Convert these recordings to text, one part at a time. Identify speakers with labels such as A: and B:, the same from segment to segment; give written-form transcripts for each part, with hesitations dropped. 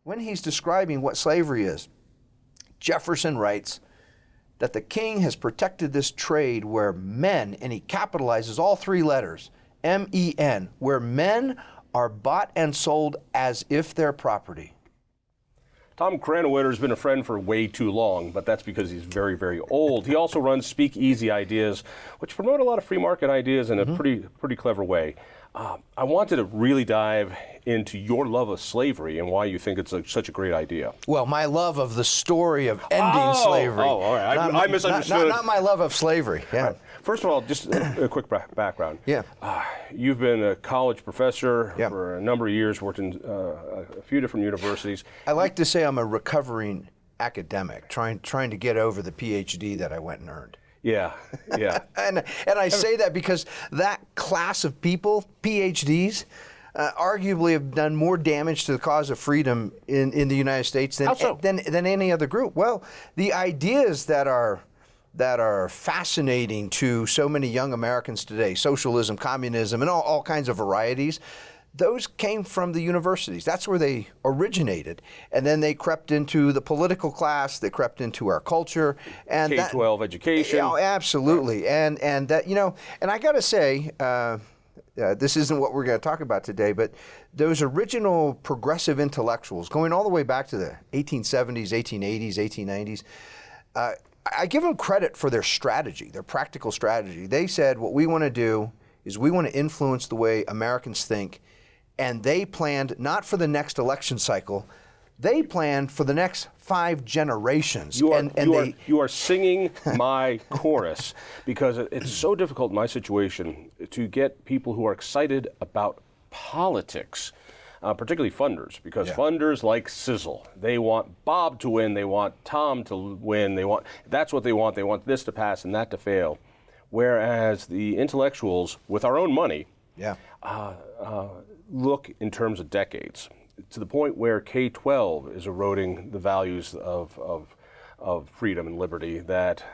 A: when he's describing what slavery is, Jefferson writes that the king has protected this trade where men, and he capitalizes all three letters, M-E-N, where men are bought and sold as if they're property.
B: Tom Krannawitter has been a friend for way too long, but that's because he's very, very old. He also runs Speakeasy Ideas, which promote a lot of free market ideas in a pretty clever way. I wanted to really dive into your love of slavery and why you think it's such a great idea.
A: Well, my love of the story of ending slavery.
B: Oh, all right. I misunderstood.
A: Not my love of slavery. Yeah.
B: Right. First of all, just a quick background.
A: Yeah.
B: You've been a college professor
A: Yeah.
B: for a number of years, worked in a few different universities.
A: I like to say I'm a recovering academic, trying to get over the PhD that I went and earned.
B: Yeah, yeah.
A: and I say that because that class of people, PhDs, arguably have done more damage to the cause of freedom in the United States than any other group. Well, the ideas that are fascinating to so many young Americans today, socialism, communism, and all kinds of varieties, those came from the universities. That's where they originated. And then they crept into the political class, they crept into our culture. And
B: K-12 education.
A: Oh, absolutely. And that, and I got to say, this isn't what we're going to talk about today, but those original progressive intellectuals, going all the way back to the 1870s, 1880s, 1890s, I give them credit for their strategy, their practical strategy. They said, what we want to do is we want to influence the way Americans think. And they planned not for the next election cycle, they planned for the next 5 generations.
B: You are singing my chorus, because it's so difficult in my situation to get people who are excited about politics, particularly funders, because funders like sizzle. They want Bob to win, they want Tom to win, that's what they want. They want this to pass and that to fail. Whereas the intellectuals, with our own money, look in terms of decades, to the point where K-12 is eroding the values of freedom and liberty that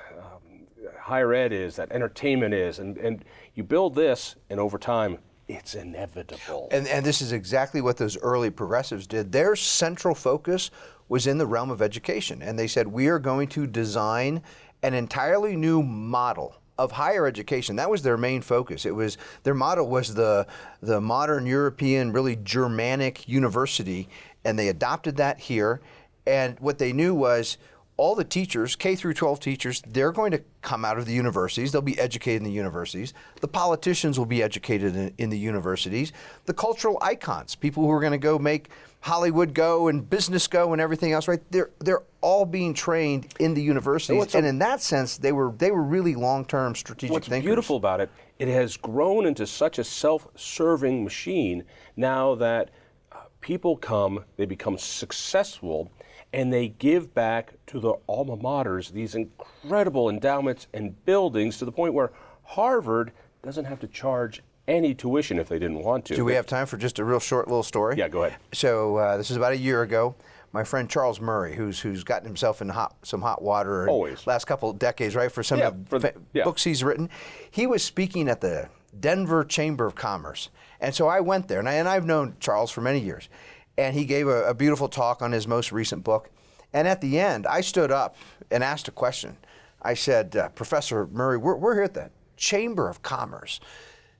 B: higher ed is, that entertainment is, and you build this, and over time, it's inevitable.
A: And this is exactly what those early progressives did. Their central focus was in the realm of education, and they said, we are going to design an entirely new model of higher education. That was their main focus. Their motto was the modern European, really Germanic university, and they adopted that here. And what they knew was all the teachers, K through 12 teachers, they're going to come out of the universities. They'll be educated in the universities. The politicians will be educated in the universities. The cultural icons, people who are going to go make Hollywood go and business go and everything else, right? They're all being trained in the universities, and in that sense, they were really long-term strategic thinkers.
B: What's beautiful about it, it has grown into such a self-serving machine now that people come, they become successful, and they give back to their alma maters these incredible endowments and buildings, to the point where Harvard doesn't have to charge any tuition if they didn't want to.
A: Do we have time for just a real short little story?
B: Yeah, go ahead.
A: So this is about a year ago. My friend Charles Murray, who's gotten himself in some hot water
B: always
A: last couple of decades, right, for some of the books he's written. He was speaking at the Denver Chamber of Commerce, and so I went there, and I've known Charles for many years, and he gave a beautiful talk on his most recent book. And at the end, I stood up and asked a question. I said, Professor Murray, we're here at the Chamber of Commerce.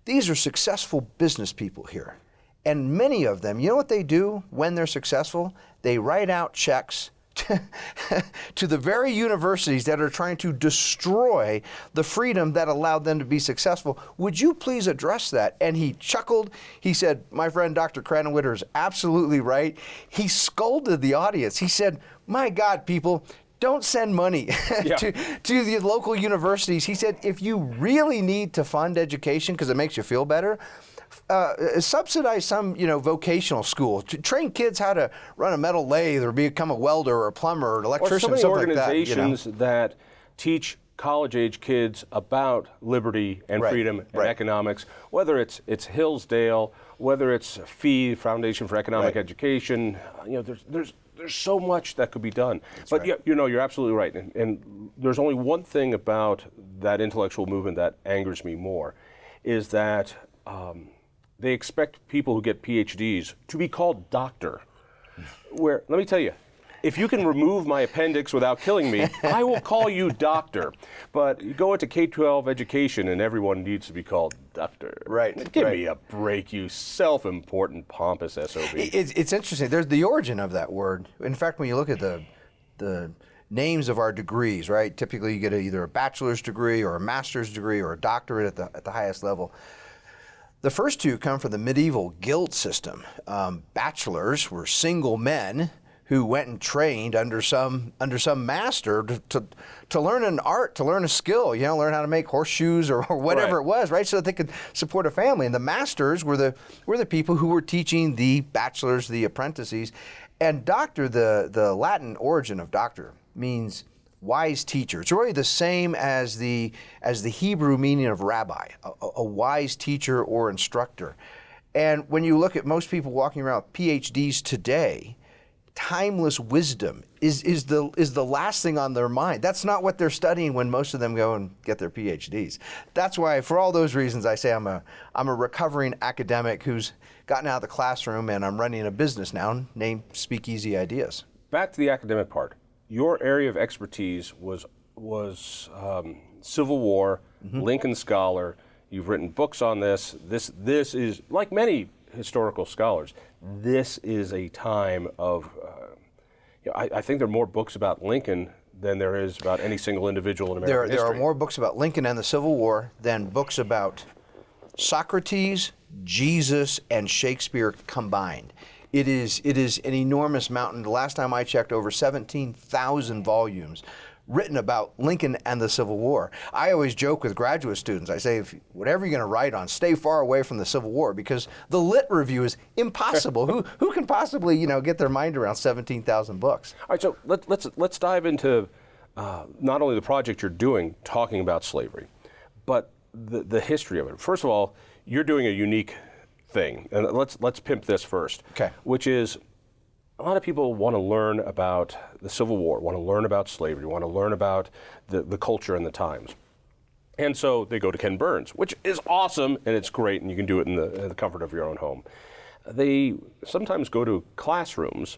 A: These are successful business people here. And many of them, you know what they do when they're successful? They write out checks to the very universities that are trying to destroy the freedom that allowed them to be successful. Would you please address that? And he chuckled. He said, my friend Dr. Krannawitter is absolutely right. He scolded the audience. He said, my God, people, don't send money to the local universities. He said, if you really need to fund education because it makes you feel better, subsidize some, vocational school to train kids how to run a metal lathe or become a welder or a plumber or an electrician,
B: or so many
A: something
B: organizations
A: like
B: that teach college-age kids about liberty and freedom and economics, whether it's Hillsdale, whether it's FEE, Foundation for Economic Education. There's so much that could be done. But you're absolutely right. And there's only one thing about that intellectual movement that angers me more, is that they expect people who get PhDs to be called doctor. where, let me tell you, if you can remove my appendix without killing me, I will call you doctor. But you go into K-12 education and everyone needs to be called doctor.
A: Right.
B: Give me a break, you self-important, pompous SOB.
A: It's interesting. There's the origin of that word. In fact, when you look at the names of our degrees, right? Typically you get either a bachelor's degree or a master's degree or a doctorate at the highest level. The first two come from the medieval guild system. Bachelors were single men who went and trained under some master to learn an art, to learn a skill, learn how to make horseshoes or whatever it was, right? So that they could support a family. And the masters were the people who were teaching the bachelors, the apprentices. And doctor, the Latin origin of doctor, means wise teacher. It's really the same as the Hebrew meaning of rabbi, a wise teacher or instructor. And when you look at most people walking around with PhDs today, timeless wisdom is the last thing on their mind. That's not what they're studying when most of them go and get their PhDs. That's why, for all those reasons, I say I'm a recovering academic who's gotten out of the classroom, and I'm running a business now named Speakeasy Ideas.
B: Back to the academic part. Your area of expertise was Civil War, Lincoln Scholar. You've written books on this. This is, like many historical scholars, this is a time of, I think there are more books about Lincoln than there is about any single individual in American history.
A: There are more books about Lincoln and the Civil War than books about Socrates, Jesus, and Shakespeare combined. It is an enormous mountain. The last time I checked, over 17,000 volumes written about Lincoln and the Civil War. I always joke with graduate students. I say, whatever you're going to write on, stay far away from the Civil War, because the lit review is impossible. Who can possibly get their mind around 17,000 books?
B: All right, so let's dive into not only the project you're doing, talking about slavery, but the history of it. First of all, you're doing a unique thing, and let's pimp this first.
A: Okay.
B: Which is, a lot of people want to learn about the Civil War, want to learn about slavery, want to learn about the culture and the times. And so they go to Ken Burns, which is awesome, and it's great, and you can do it in the comfort of your own home. They sometimes go to classrooms.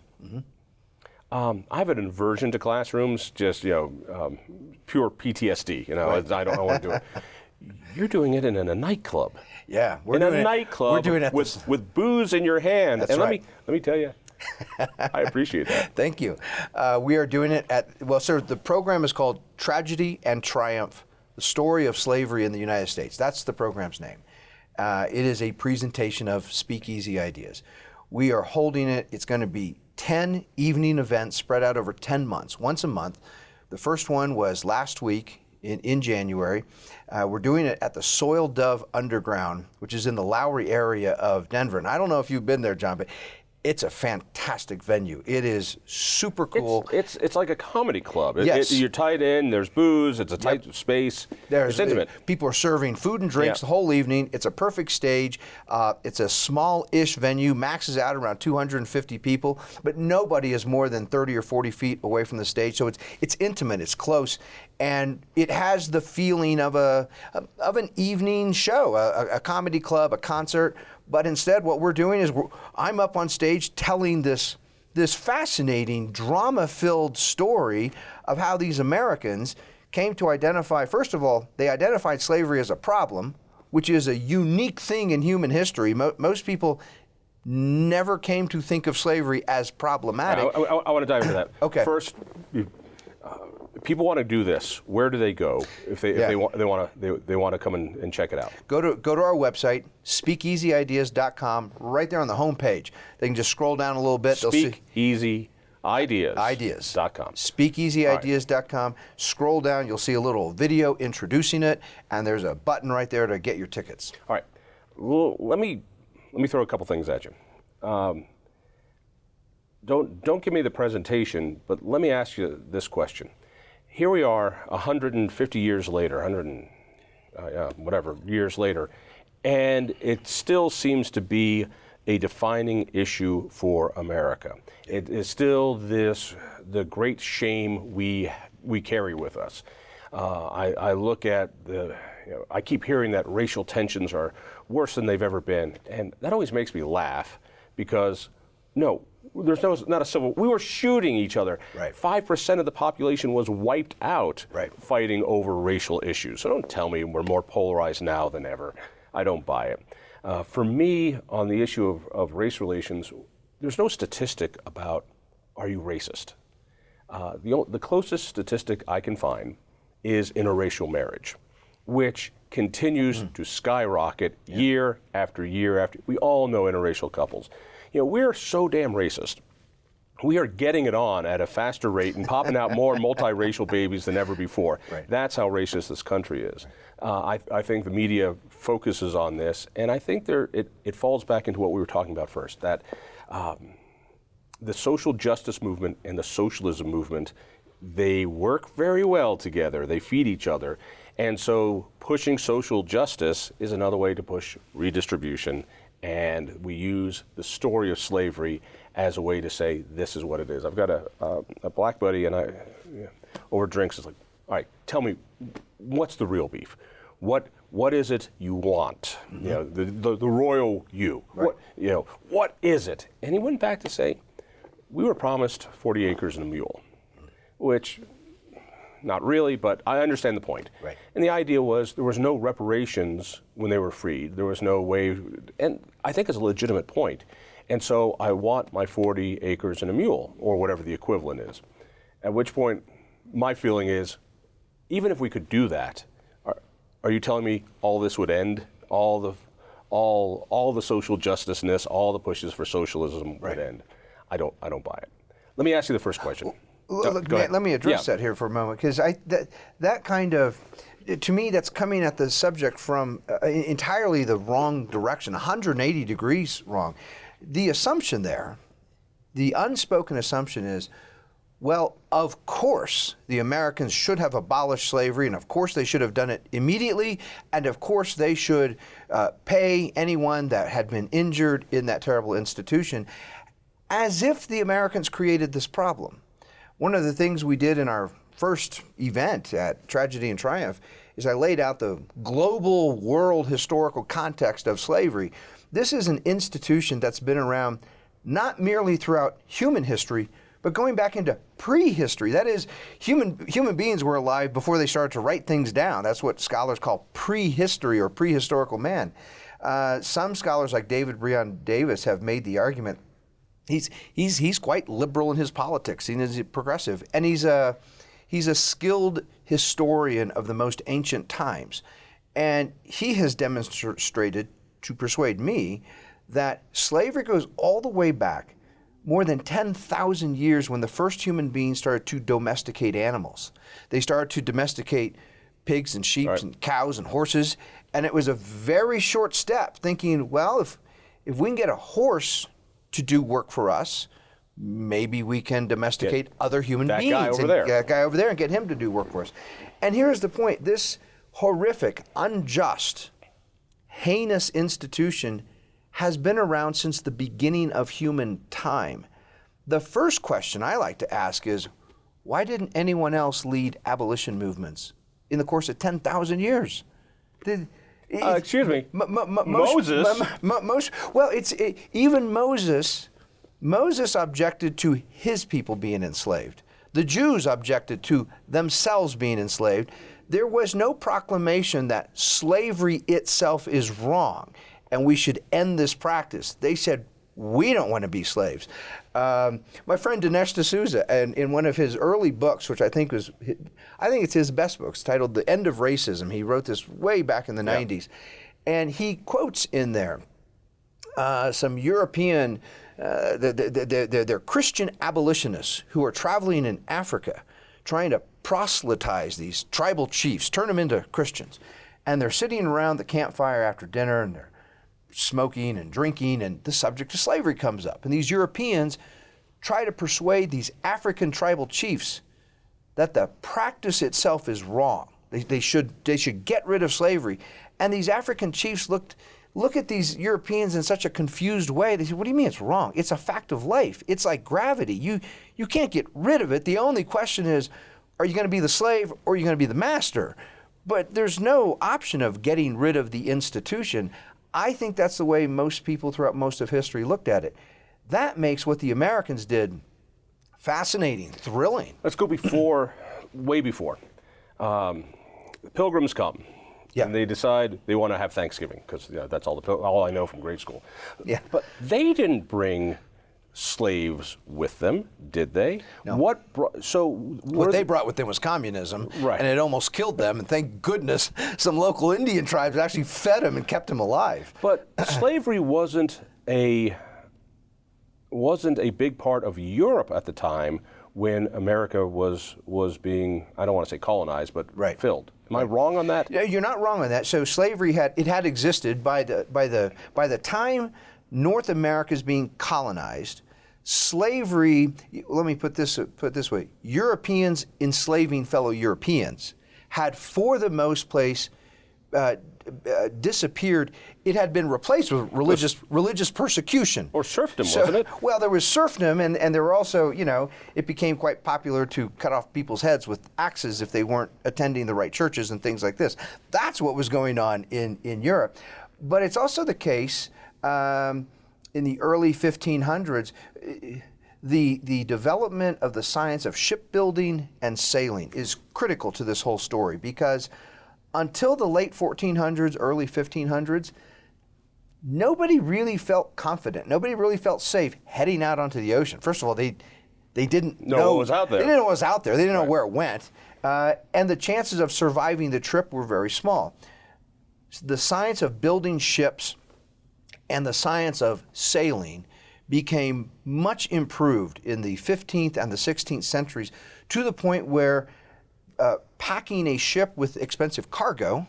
B: I have an aversion to classrooms, just pure PTSD.
A: Right.
B: I don't want to do it. You're doing it in a nightclub.
A: Yeah,
B: we're doing it with booze in your hand.
A: That's
B: and
A: right.
B: let me tell you, I appreciate that.
A: Thank you. We are doing it sir, the program is called Tragedy and Triumph, the Story of Slavery in the United States. That's the program's name. It is a presentation of Speakeasy Ideas. We are holding it. It's going to be 10 evening events spread out over 10 months, once a month. The first one was last week in January. We're doing it at the Soil Dove Underground, which is in the Lowry area of Denver. And I don't know if you've been there, John, but it's a fantastic venue. It is super cool.
B: It's like a comedy club.
A: Yes.
B: You're tied in, there's booze, it's a tight space, it's intimate.
A: People are serving food and drinks the whole evening. It's a perfect stage. It's a small-ish venue, maxes out around 250 people, but nobody is more than 30 or 40 feet away from the stage, so it's intimate, it's close, and it has the feeling of an evening show, a comedy club, a concert. But instead, what we're doing is I'm up on stage telling this fascinating, drama-filled story of how these Americans came to identify, first of all, they identified slavery as a problem, which is a unique thing in human history. Most people never came to think of slavery as problematic.
B: I want to dive into that.
A: Okay.
B: First, people want to do this. Where do they go if they want to come and check it out? Go
A: to our website, speakeasyideas.com. Right there on the home page, they can just scroll down a little bit.
B: Speakeasyideas.com.
A: Speakeasyideas.com. Scroll down, you'll see a little video introducing it, and there's a button right there to get your tickets.
B: All right. Well, let me throw a couple things at you. Don't give me the presentation, but let me ask you this question. Here we are 150 years later, years later, and it still seems to be a defining issue for America. It is still the great shame we carry with us. I look at I keep hearing that racial tensions are worse than they've ever been, and that always makes me laugh, because No, there's not a civil. We were shooting each other.
A: Right.
B: 5% of the population was wiped out
A: right.
B: fighting over racial issues. So don't tell me we're more polarized now than ever. I don't buy it. For me, on the issue of race relations, there's no statistic about are you racist. The closest statistic I can find is interracial marriage, which continues to skyrocket year after year after. We all know interracial couples. You know, we're so damn racist. We are getting it on at a faster rate and popping out more multiracial babies than ever before.
A: Right.
B: That's how racist this country is. I think the media focuses on this, and I think it falls back into what we were talking about first, that the social justice movement and the socialism movement, they work very well together. They feed each other. And so pushing social justice is another way to push redistribution. And we use the story of slavery as a way to say, this is what it is. I've got a black buddy, and over drinks is like, all right, tell me, what's the real beef? What is it you want? Mm-hmm. You know, the royal you.
A: Right.
B: What is it? And he went back to say, we were promised 40 acres and a mule, which, not really, but I understand the point.
A: Right.
B: And the idea was there was no reparations when they were freed. There was no way, and I think it's a legitimate point. And so I want my 40 acres and a mule, or whatever the equivalent is. At which point, my feeling is, even if we could do that, are you telling me all this would end? All the social justice-ness, all the pushes for socialism would end? I don't buy it. Let me ask you the first question.
A: Let me address that here for a moment, because that kind of, to me, that's coming at the subject from entirely the wrong direction, 180 degrees wrong. The assumption there, the unspoken assumption is, well, of course the Americans should have abolished slavery, and of course they should have done it immediately, and of course they should pay anyone that had been injured in that terrible institution, as if the Americans created this problem. One of the things we did in our first event at Tragedy and Triumph is I laid out the global world historical context of slavery. This is an institution that's been around not merely throughout human history, but going back into prehistory. That is, human beings were alive before they started to write things down. That's what scholars call prehistory or prehistorical man. Some scholars like David Breon Davis have made the argument he's quite liberal in his politics. He's progressive, and he's a skilled historian of the most ancient times. And he has demonstrated to persuade me that slavery goes all the way back more than 10,000 years when the first human beings started to domesticate animals. They started to domesticate pigs and sheep and cows and horses, and it was a very short step, thinking, well, if we can get a horse to do work for us, maybe we can domesticate other human beings. That guy over there and get him to do work for us. And here's the point. This horrific, unjust, heinous institution has been around since the beginning of human time. The first question I like to ask is, why didn't anyone else lead abolition movements in the course of 10,000 years?
B: Excuse me, Moses?
A: Even Moses. Moses objected to his people being enslaved. The Jews objected to themselves being enslaved. There was no proclamation that slavery itself is wrong and we should end this practice. They said, we don't want to be slaves. My friend Dinesh D'Souza, in one of his early books, which I think it's his best books, titled The End of Racism. He wrote this way back in the 90s. And he quotes in there some European, they're Christian abolitionists who are traveling in Africa, trying to proselytize these tribal chiefs, turn them into Christians. And they're sitting around the campfire after dinner, and they're smoking and drinking, and the subject of slavery comes up. And these Europeans try to persuade these African tribal chiefs that the practice itself is wrong. They should get rid of slavery. And these African chiefs look at these Europeans in such a confused way. They say, what do you mean it's wrong? It's a fact of life. It's like gravity. You can't get rid of it. The only question is, are you going to be the slave or are you going to be the master? But there's no option of getting rid of the institution. I think that's the way most people throughout most of history looked at it. That makes what the Americans did fascinating, thrilling.
B: Let's go way before. Pilgrims come.
A: Yeah.
B: And they decide they want to have Thanksgiving, because that's all I know from grade school.
A: Yeah.
B: But they didn't bring slaves with them, did they?
A: No.
B: What
A: they brought with them was communism,
B: right?
A: And it almost killed them. And thank goodness some local Indian tribes actually fed them and kept them alive.
B: But slavery wasn't a big part of Europe at the time when America was being, I don't want to say colonized, but filled. Am I wrong on that?
A: Yeah, you're not wrong on that. So slavery had existed by the time North America is being colonized. Slavery, let me put this way, Europeans enslaving fellow Europeans had for the most place disappeared. It had been replaced with religious persecution.
B: Or serfdom, wasn't it?
A: Well, there was serfdom, and there were also, it became quite popular to cut off people's heads with axes if they weren't attending the right churches and things like this. That's what was going on in Europe. But it's also the case in the early 1500s, the development of the science of shipbuilding and sailing is critical to this whole story, because until the late 1400s, early 1500s, nobody really felt confident. Nobody really felt safe heading out onto the ocean. First of all, they didn't know
B: what was out there.
A: They didn't know what was out there. They didn't know where it went. And the chances of surviving the trip were very small. The science of building ships and the science of sailing became much improved in the 15th and the 16th centuries, to the point where packing a ship with expensive cargo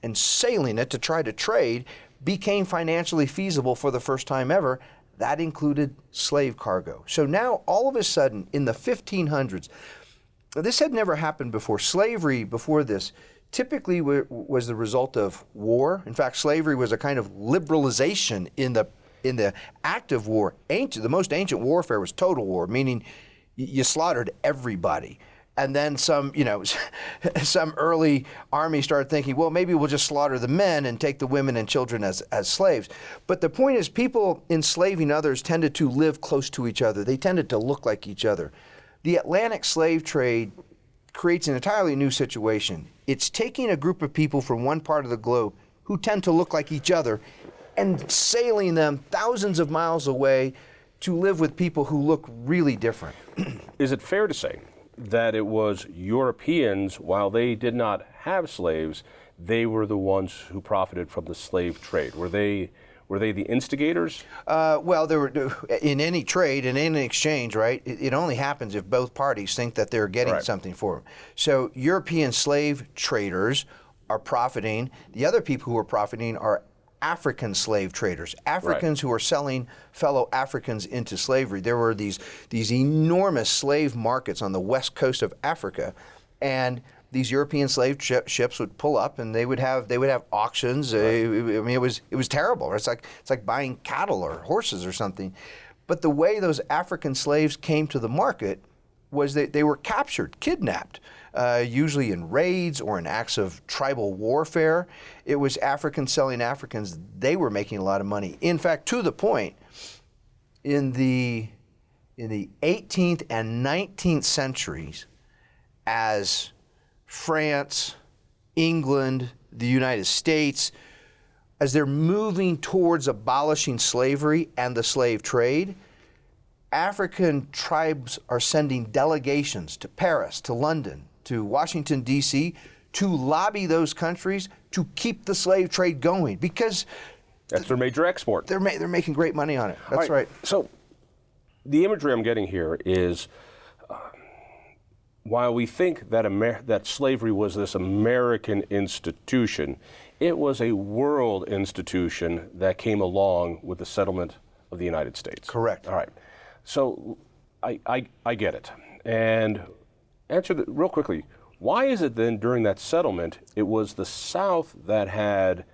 A: and sailing it to try to trade became financially feasible for the first time ever. That included slave cargo. So now, all of a sudden, in the 1500s, this had never happened before. Slavery before this typically was the result of war. In fact, slavery was a kind of liberalization in the active war. The most ancient warfare was total war, meaning you slaughtered everybody. And then some early army started thinking, well, maybe we'll just slaughter the men and take the women and children as slaves. But the point is, people enslaving others tended to live close to each other. They tended to look like each other. The Atlantic slave trade creates an entirely new situation. It's taking a group of people from one part of the globe who tend to look like each other and sailing them thousands of miles away to live with people who look really different.
B: Is it fair to say that it was Europeans, while they did not have slaves, they were the ones who profited from the slave trade? Were they the instigators?
A: Well, there were, in any trade, in any exchange, right, it only happens if both parties think that they're getting something for them. So European slave traders are profiting. The other people who are profiting are African slave traders, Africans who are selling fellow Africans into slavery. There were these enormous slave markets on the west coast of Africa, and these European slave ships would pull up, and they would have auctions. I mean, it was terrible. It's like buying cattle or horses or something. But the way those African slaves came to the market was that they were captured, kidnapped, usually in raids or in acts of tribal warfare. It was Africans selling Africans. They were making a lot of money. In fact, to the point, in the 18th and 19th centuries, as France, England, the United States, as they're moving towards abolishing slavery and the slave trade, African tribes are sending delegations to Paris, to London, to Washington, D.C., to lobby those countries to keep the slave trade going, because
B: that's their major export.
A: They're making great money on it. That's right.
B: So the imagery I'm getting here is, while we think that that slavery was this American institution, it was a world institution that came along with the settlement of the United States.
A: Correct.
B: All right. So I get it. And answer real quickly, why is it then during that settlement it was the South that had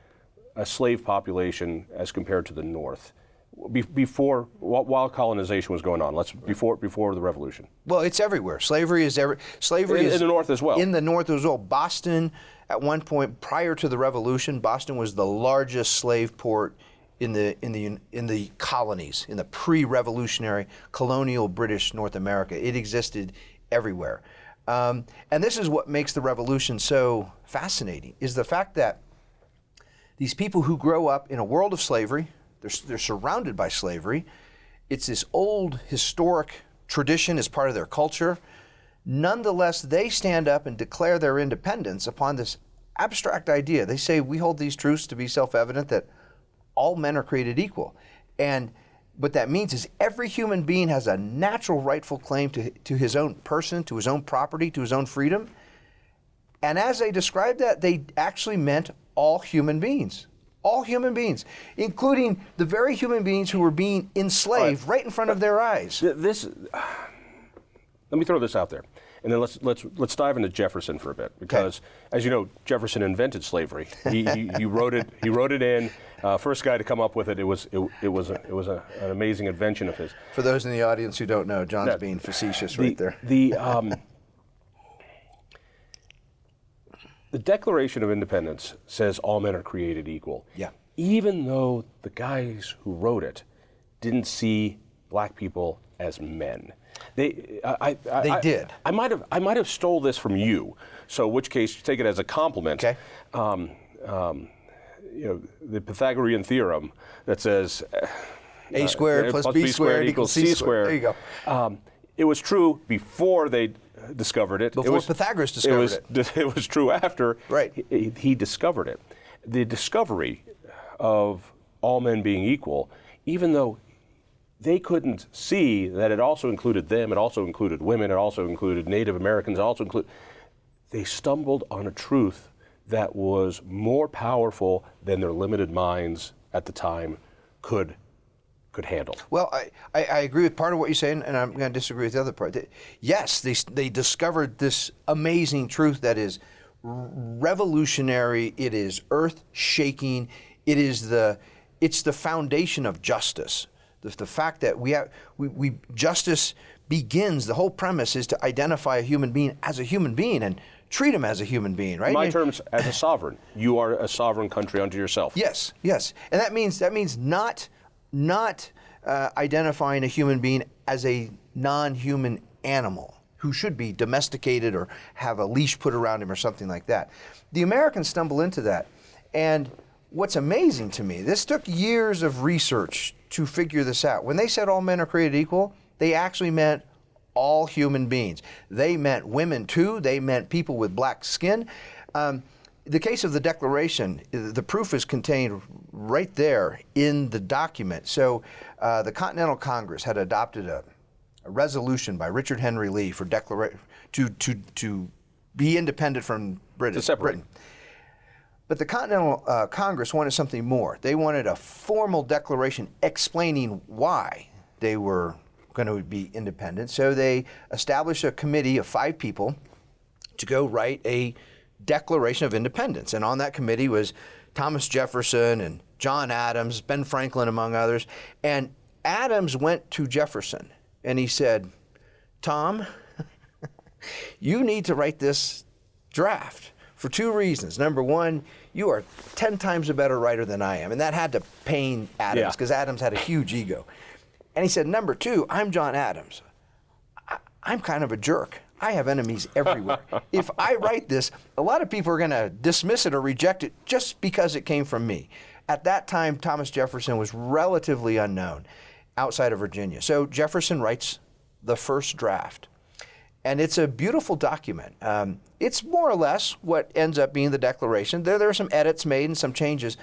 B: a slave population as compared to the North? While colonization was going on, before the Revolution.
A: Well, it's everywhere. Slavery is in
B: the North as well.
A: In the North as well. Boston, at one point prior to the Revolution, Boston was the largest slave port in the colonies, in the pre-revolutionary colonial British North America. It existed everywhere. And this is what makes the revolution so fascinating, is the fact that these people who grow up in a world of slavery, they're surrounded by slavery. It's this old historic tradition as part of their culture. Nonetheless, they stand up and declare their independence upon this abstract idea. They say, we hold these truths to be self-evident, that all men are created equal. And what that means is every human being has a natural rightful claim to his own person, to his own property, to his own freedom. And as they described that, they actually meant all human beings. All human beings, including the very human beings who were being enslaved right in front of their eyes.
B: Let me throw this out there, and then let's dive into Jefferson for a bit, because as you know, Jefferson invented slavery. He wrote it. He wrote it in. First guy to come up with it. It was an amazing invention of his.
A: For those in the audience who don't know, John's being facetious right there.
B: The Declaration of Independence says all men are created equal.
A: Yeah.
B: Even though the guys who wrote it didn't see black people as men. They
A: did.
B: I might have stole this from you. So, in which case, take it as a compliment.
A: Okay.
B: The Pythagorean theorem that says
A: A squared plus B squared equals C squared. There you go.
B: It was true before they discovered it.
A: Before Pythagoras discovered it.
B: It was true after
A: he
B: discovered it. The discovery of all men being equal, even though they couldn't see that it also included them, it also included women, it also included Native Americans, they stumbled on a truth that was more powerful than their limited minds at the time could handle.
A: Well, I agree with part of what you're saying, and I'm going to disagree with the other part. Yes, they discovered this amazing truth that is revolutionary. It is earth-shaking. It's the foundation of justice. The fact that justice begins. The whole premise is to identify a human being as a human being and treat him as a human being, right?
B: In my terms, as a sovereign, you are a sovereign country unto yourself.
A: Yes, and that means not identifying a human being as a non-human animal who should be domesticated or have a leash put around him or something like that. The Americans stumble into that, and what's amazing to me, this took years of research to figure this out. When they said all men are created equal, they actually meant all human beings. They meant women too. They meant people with black skin. The case of the Declaration, the proof is contained right there in the document. So the Continental Congress had adopted a resolution by Richard Henry Lee for to be independent from Britain.
B: To separate.
A: Britain. But the Continental Congress wanted something more. They wanted a formal declaration explaining why they were going to be independent. So they established a committee of 5 people to go write a Declaration of Independence. And on that committee was Thomas Jefferson and John Adams, Ben Franklin, among others. And Adams went to Jefferson and he said, Tom, you need to write this draft for 2 reasons. Number one, you are 10 times a better writer than I am. And that had to pain Adams because Adams had a huge ego. And he said, number 2, I'm John Adams. I'm kind of a jerk. I have enemies everywhere. If I write this, a lot of people are going to dismiss it or reject it just because it came from me. At that time, Thomas Jefferson was relatively unknown outside of Virginia. So Jefferson writes the first draft. And it's a beautiful document. It's more or less what ends up being the Declaration. There are some edits made and some changes.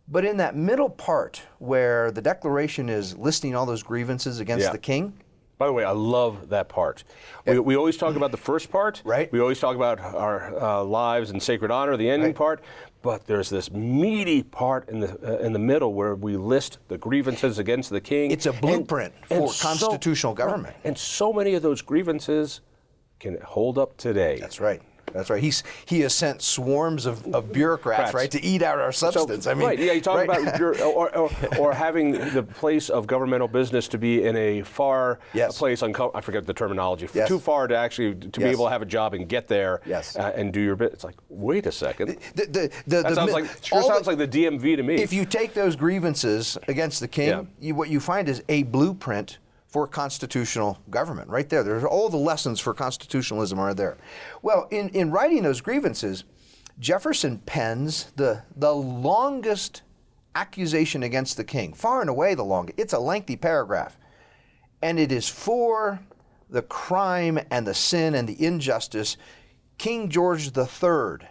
A: But in that middle part where the Declaration is listing all those grievances against the king.
B: By the way, I love that part. We always talk about the first part.
A: Right.
B: We always talk about our lives and sacred honor, the ending part. But there's this meaty part in the middle where we list the grievances against the king.
A: It's a blueprint for constitutional government.
B: And so many of those grievances can hold up today.
A: That's right. That's right. He has sent swarms of bureaucrats, right, to eat out our substance.
B: So, right, yeah, you talk about or having the place of governmental business to be in a far place, I forget the terminology, too far to actually be able to have a job and get there and do your bit. It's like, wait a second. That sounds like the DMV to me.
A: If you take those grievances against the king, what you find is a blueprint for constitutional government right there. There's all the lessons for constitutionalism are there. Well, in writing those grievances, Jefferson pens the longest accusation against the king, far and away the longest. It's a lengthy paragraph. And it is for the crime and the sin and the injustice. King George III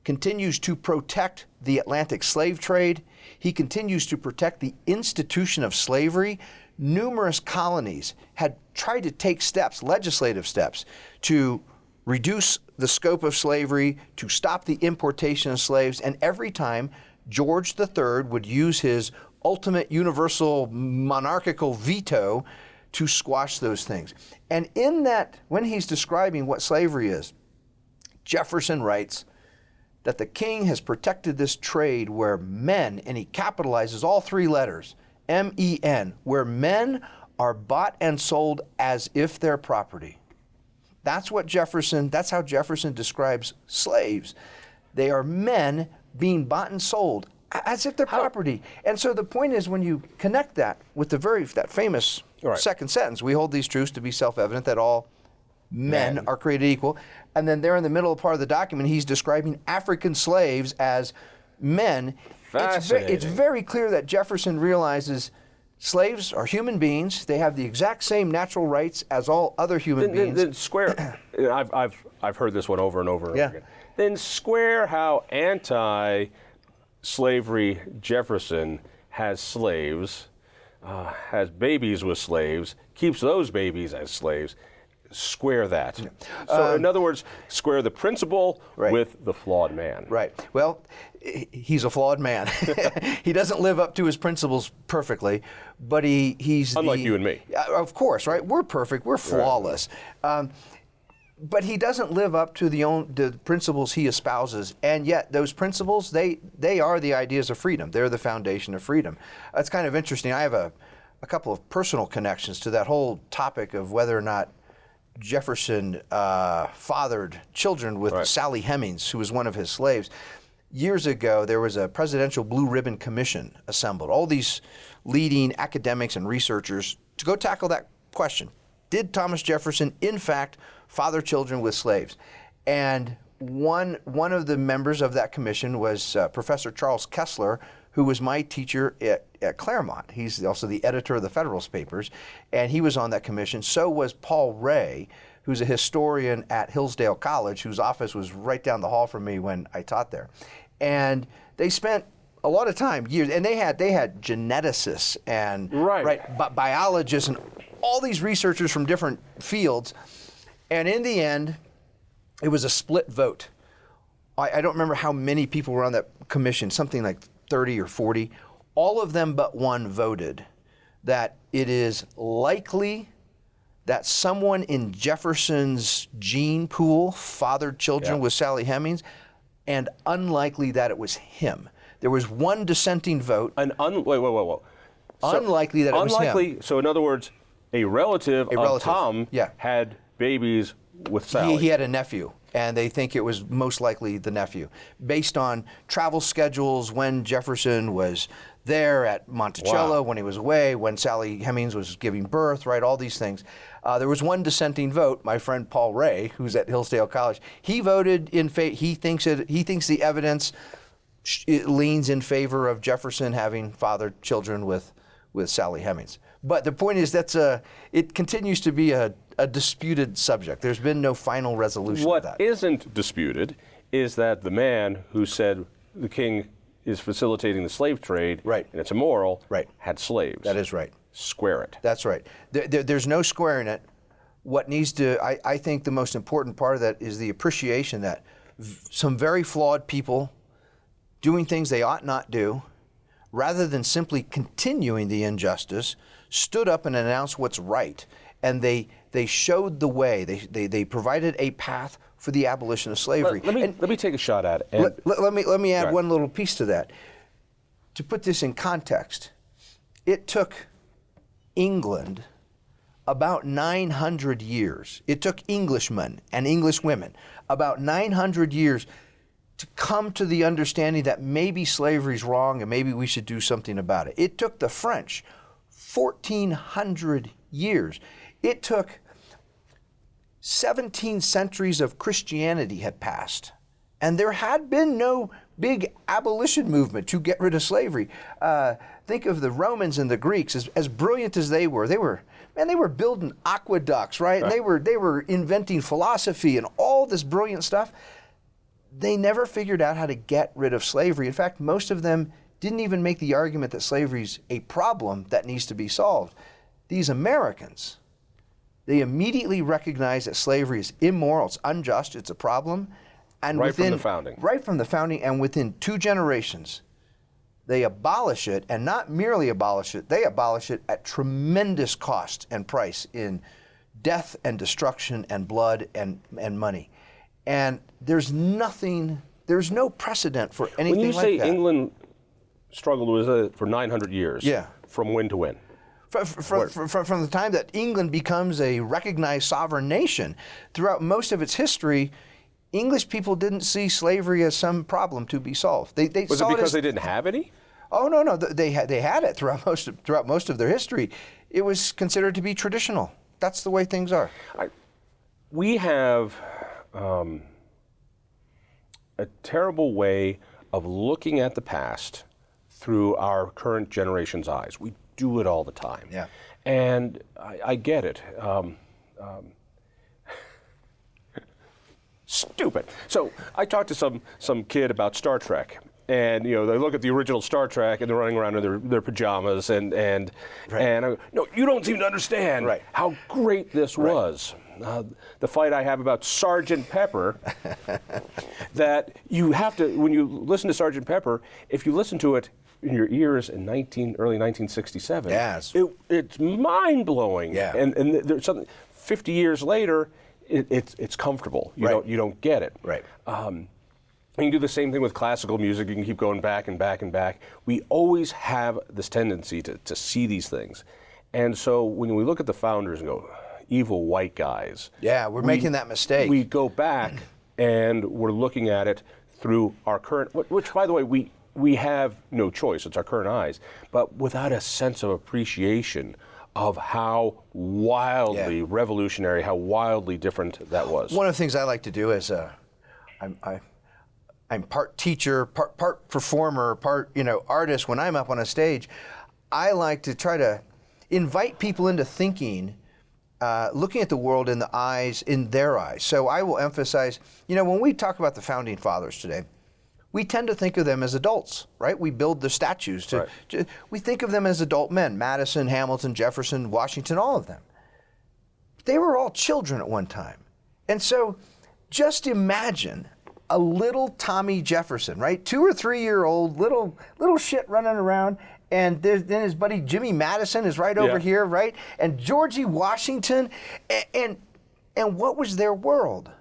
A: continues to protect the Atlantic slave trade. He continues to protect the institution of slavery. Numerous colonies had tried to take steps, legislative steps, to reduce the scope of slavery, to stop the importation of slaves, and every time George III would use his ultimate universal monarchical veto to squash those things. And in that, when he's describing what slavery is, Jefferson writes that the king has protected this trade where men, and he capitalizes all three letters, M-E-N, where men are bought and sold as if they're property. That's how Jefferson describes slaves. They are men being bought and sold as if they're property. And so the point is, when you connect that with that famous second sentence, we hold these truths to be self-evident that all men are created equal. And then there in the middle part of the document, he's describing African slaves as men. It's very clear that Jefferson realizes slaves are human beings. They have the exact same natural rights as all other human beings.
B: Then square, I've heard this one over and over again. Then square how anti-slavery Jefferson has slaves, has babies with slaves, keeps those babies as slaves. Square that. So in other words, square the principle with the flawed man.
A: Right. Well, he's a flawed man. He doesn't live up to his principles perfectly, but he's
B: unlike you and me.
A: Of course, right? We're perfect. We're flawless. But he doesn't live up to the principles he espouses, and yet those principles, they are the ideas of freedom. They're the foundation of freedom. It's kind of interesting. I have a couple of personal connections to that whole topic of whether or not Jefferson fathered children with Sally Hemings, who was one of his slaves. Years ago, there was a presidential blue ribbon commission assembled, all these leading academics and researchers to go tackle that question. Did Thomas Jefferson, in fact, father children with slaves? And one of the members of that commission was Professor Charles Kessler, who was my teacher at Claremont. He's also the editor of the Federalist Papers, and he was on that commission. So was Paul Ray, who's a historian at Hillsdale College, whose office was right down the hall from me when I taught there. And they spent a lot of time, years, and they had geneticists and biologists and all these researchers from different fields. And in the end, it was a split vote. I don't remember how many people were on that commission, something like 30 or 40. All of them but one voted that it is likely that someone in Jefferson's gene pool fathered children with Sally Hemings, and unlikely that it was him. There was one dissenting vote.
B: Wait.
A: Unlikely that it was him.
B: So in other words, a relative of Tom had babies with Sally.
A: He had a nephew, and they think it was most likely the nephew. Based on travel schedules, when Jefferson was there at Monticello, when he was away, when Sally Hemings was giving birth, all these things. There was one dissenting vote. My friend Paul Ray, who's at Hillsdale College, he voted in favor. He thinks the evidence leans in favor of Jefferson having fathered children with Sally Hemings. But the point is it continues to be a disputed subject. There's been no final resolution of that.
B: What isn't disputed is that the man who said the king is facilitating the slave trade and it's immoral had slaves.
A: That is right.
B: Square it.
A: That's right. There's no squaring it. What needs to, I think the most important part of that is the appreciation that some very flawed people doing things they ought not do, rather than simply continuing the injustice, stood up and announced what's right. And they showed the way. They provided a path for the abolition of slavery.
B: Let me take a shot at it.
A: Let me add one little piece to that. To put this in context, it took England about 900 years. It took Englishmen and English women about 900 years to come to the understanding that maybe slavery's wrong and maybe we should do something about it. It took the French 1,400 years. It took 17 centuries of Christianity had passed, and there had been no big abolition movement to get rid of slavery. Think of the Romans and the Greeks, as brilliant as they were building aqueducts, right? And they were inventing philosophy and all this brilliant stuff. They never figured out how to get rid of slavery. In fact, most of them didn't even make the argument that slavery's a problem that needs to be solved. These Americans, they immediately recognize that slavery is immoral, it's unjust, it's a problem. And
B: right from the founding.
A: Right from the founding, and within 2 generations, they abolish it, and not merely abolish it, they abolish it at tremendous cost and price in death and destruction and blood and money. And there's no precedent for anything like that.
B: When you say England struggled for 900 years,
A: yeah.
B: From when to when?
A: From the time that England becomes a recognized sovereign nation, throughout most of its history, English people didn't see slavery as some problem to be solved.
B: Was it because they didn't have any?
A: Oh no, they had it throughout most of their history. It was considered to be traditional. That's the way things are.
B: We have a terrible way of looking at the past through our current generation's eyes. We do it all the time.
A: Yeah.
B: And I get it. Stupid. So I talked to some kid about Star Trek, and they look at the original Star Trek and they're running around in their pajamas and right. And I go, no, you don't seem to understand
A: right.
B: how great this
A: right.
B: was. The fight I have about Sergeant Pepper, that you have to, when you listen to Sergeant Pepper, if you listen to it in your ears in early 1967,
A: yes.
B: It's mind-blowing.
A: Yeah.
B: And there's something, 50 years later, it's comfortable. You don't get it.
A: Right.
B: You can do the same thing with classical music. You can keep going back and back and back. We always have this tendency to see these things. And so when we look at the founders and go, evil white guys.
A: Yeah, we're making that mistake.
B: We go back and we're looking at it through our current, which by the way, we have no choice. It's our current eyes, but without a sense of appreciation of how wildly revolutionary, how wildly different that was.
A: One of the things I like to do is I'm part teacher, part performer, part artist. When I'm up on a stage, I like to try to invite people into thinking, looking at the world in their eyes. So I will emphasize, when we talk about the founding fathers today, we tend to think of them as adults, right? We build the statues we think of them as adult men: Madison, Hamilton, Jefferson, Washington, all of them. They were all children at one time. And so just imagine a little Tommy Jefferson, right? 2 or 3 year old little shit running around. And then his buddy Jimmy Madison is right over here, right? And Georgie Washington. And what was their world?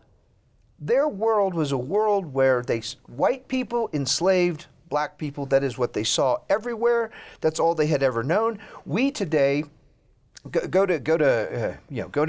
A: Their world was a world where white people enslaved black people. That is what they saw everywhere. That's all they had ever known. We today go to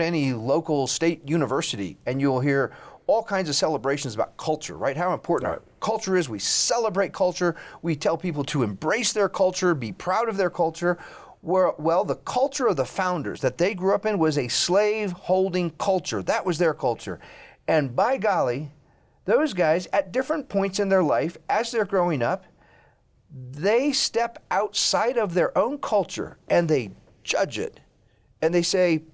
A: any local state university, and you'll hear all kinds of celebrations about culture, right? How important our culture is. We celebrate culture. We tell people to embrace their culture, be proud of their culture. Well, the culture of the founders that they grew up in was a slave-holding culture. That was their culture. And by golly, those guys, at different points in their life, as they're growing up, they step outside of their own culture and they judge it. And they say,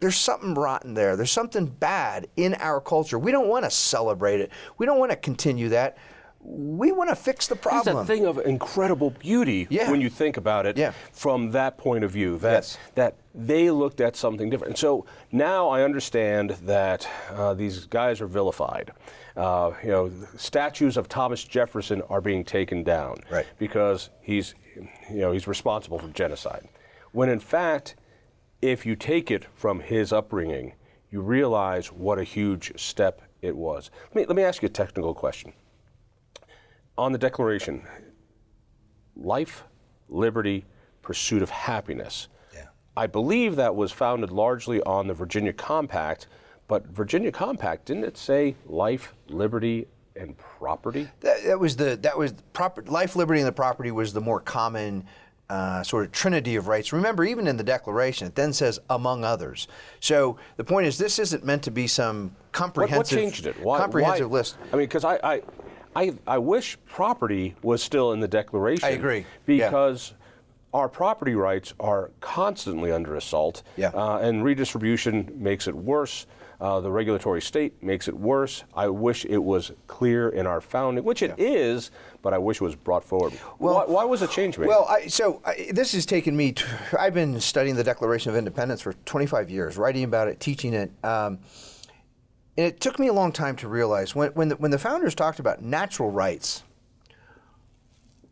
A: there's something rotten there. There's something bad in our culture. We don't want to celebrate it. We don't want to continue that. We want to fix the problem.
B: It's a thing of incredible beauty when you think about it from that point of view, that they looked at something different. And so now I understand that these guys are vilified. Statues of Thomas Jefferson are being taken down because he's responsible for genocide. When in fact, if you take it from his upbringing, you realize what a huge step it was. Let me ask you a technical question. On the Declaration, life, liberty, pursuit of happiness.
A: Yeah.
B: I believe that was founded largely on the Virginia Compact, but Virginia Compact, didn't it say life, liberty, and property?
A: That was life, liberty, and the property was the more common sort of trinity of rights. Remember, even in the Declaration, it then says among others. So the point is, this isn't meant to be some comprehensive.
B: What changed it?
A: Comprehensive list.
B: I mean, because I wish property was still in the Declaration.
A: I agree.
B: Because our property rights are constantly under assault, and redistribution makes it worse. The regulatory state makes it worse. I wish it was clear in our founding, which it is, but I wish it was brought forward. Well, why was a change made?
A: Well, this has taken me, I've been studying the Declaration of Independence for 25 years, writing about it, teaching it. And it took me a long time to realize when the founders talked about natural rights,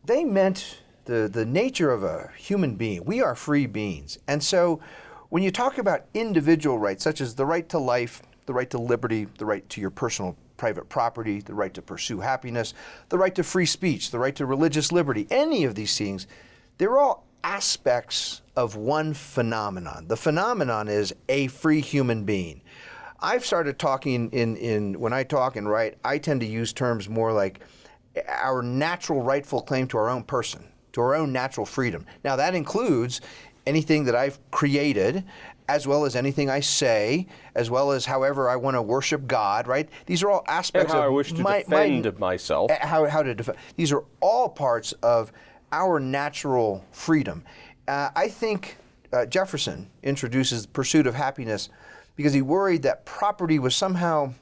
A: they meant the nature of a human being. We are free beings. And so when you talk about individual rights, such as the right to life, the right to liberty, the right to your personal private property, the right to pursue happiness, the right to free speech, the right to religious liberty, any of these things, they're all aspects of one phenomenon. The phenomenon is a free human being. I've started talking when I talk and write, I tend to use terms more like our natural rightful claim to our own person, to our own natural freedom. Now that includes anything that I've created, as well as anything I say, as well as however I want to worship God, right? These are all aspects
B: and how
A: of
B: I wish to defend myself.
A: How to defend. These are all parts of our natural freedom. I think Jefferson introduces the pursuit of happiness because he worried that property was somehow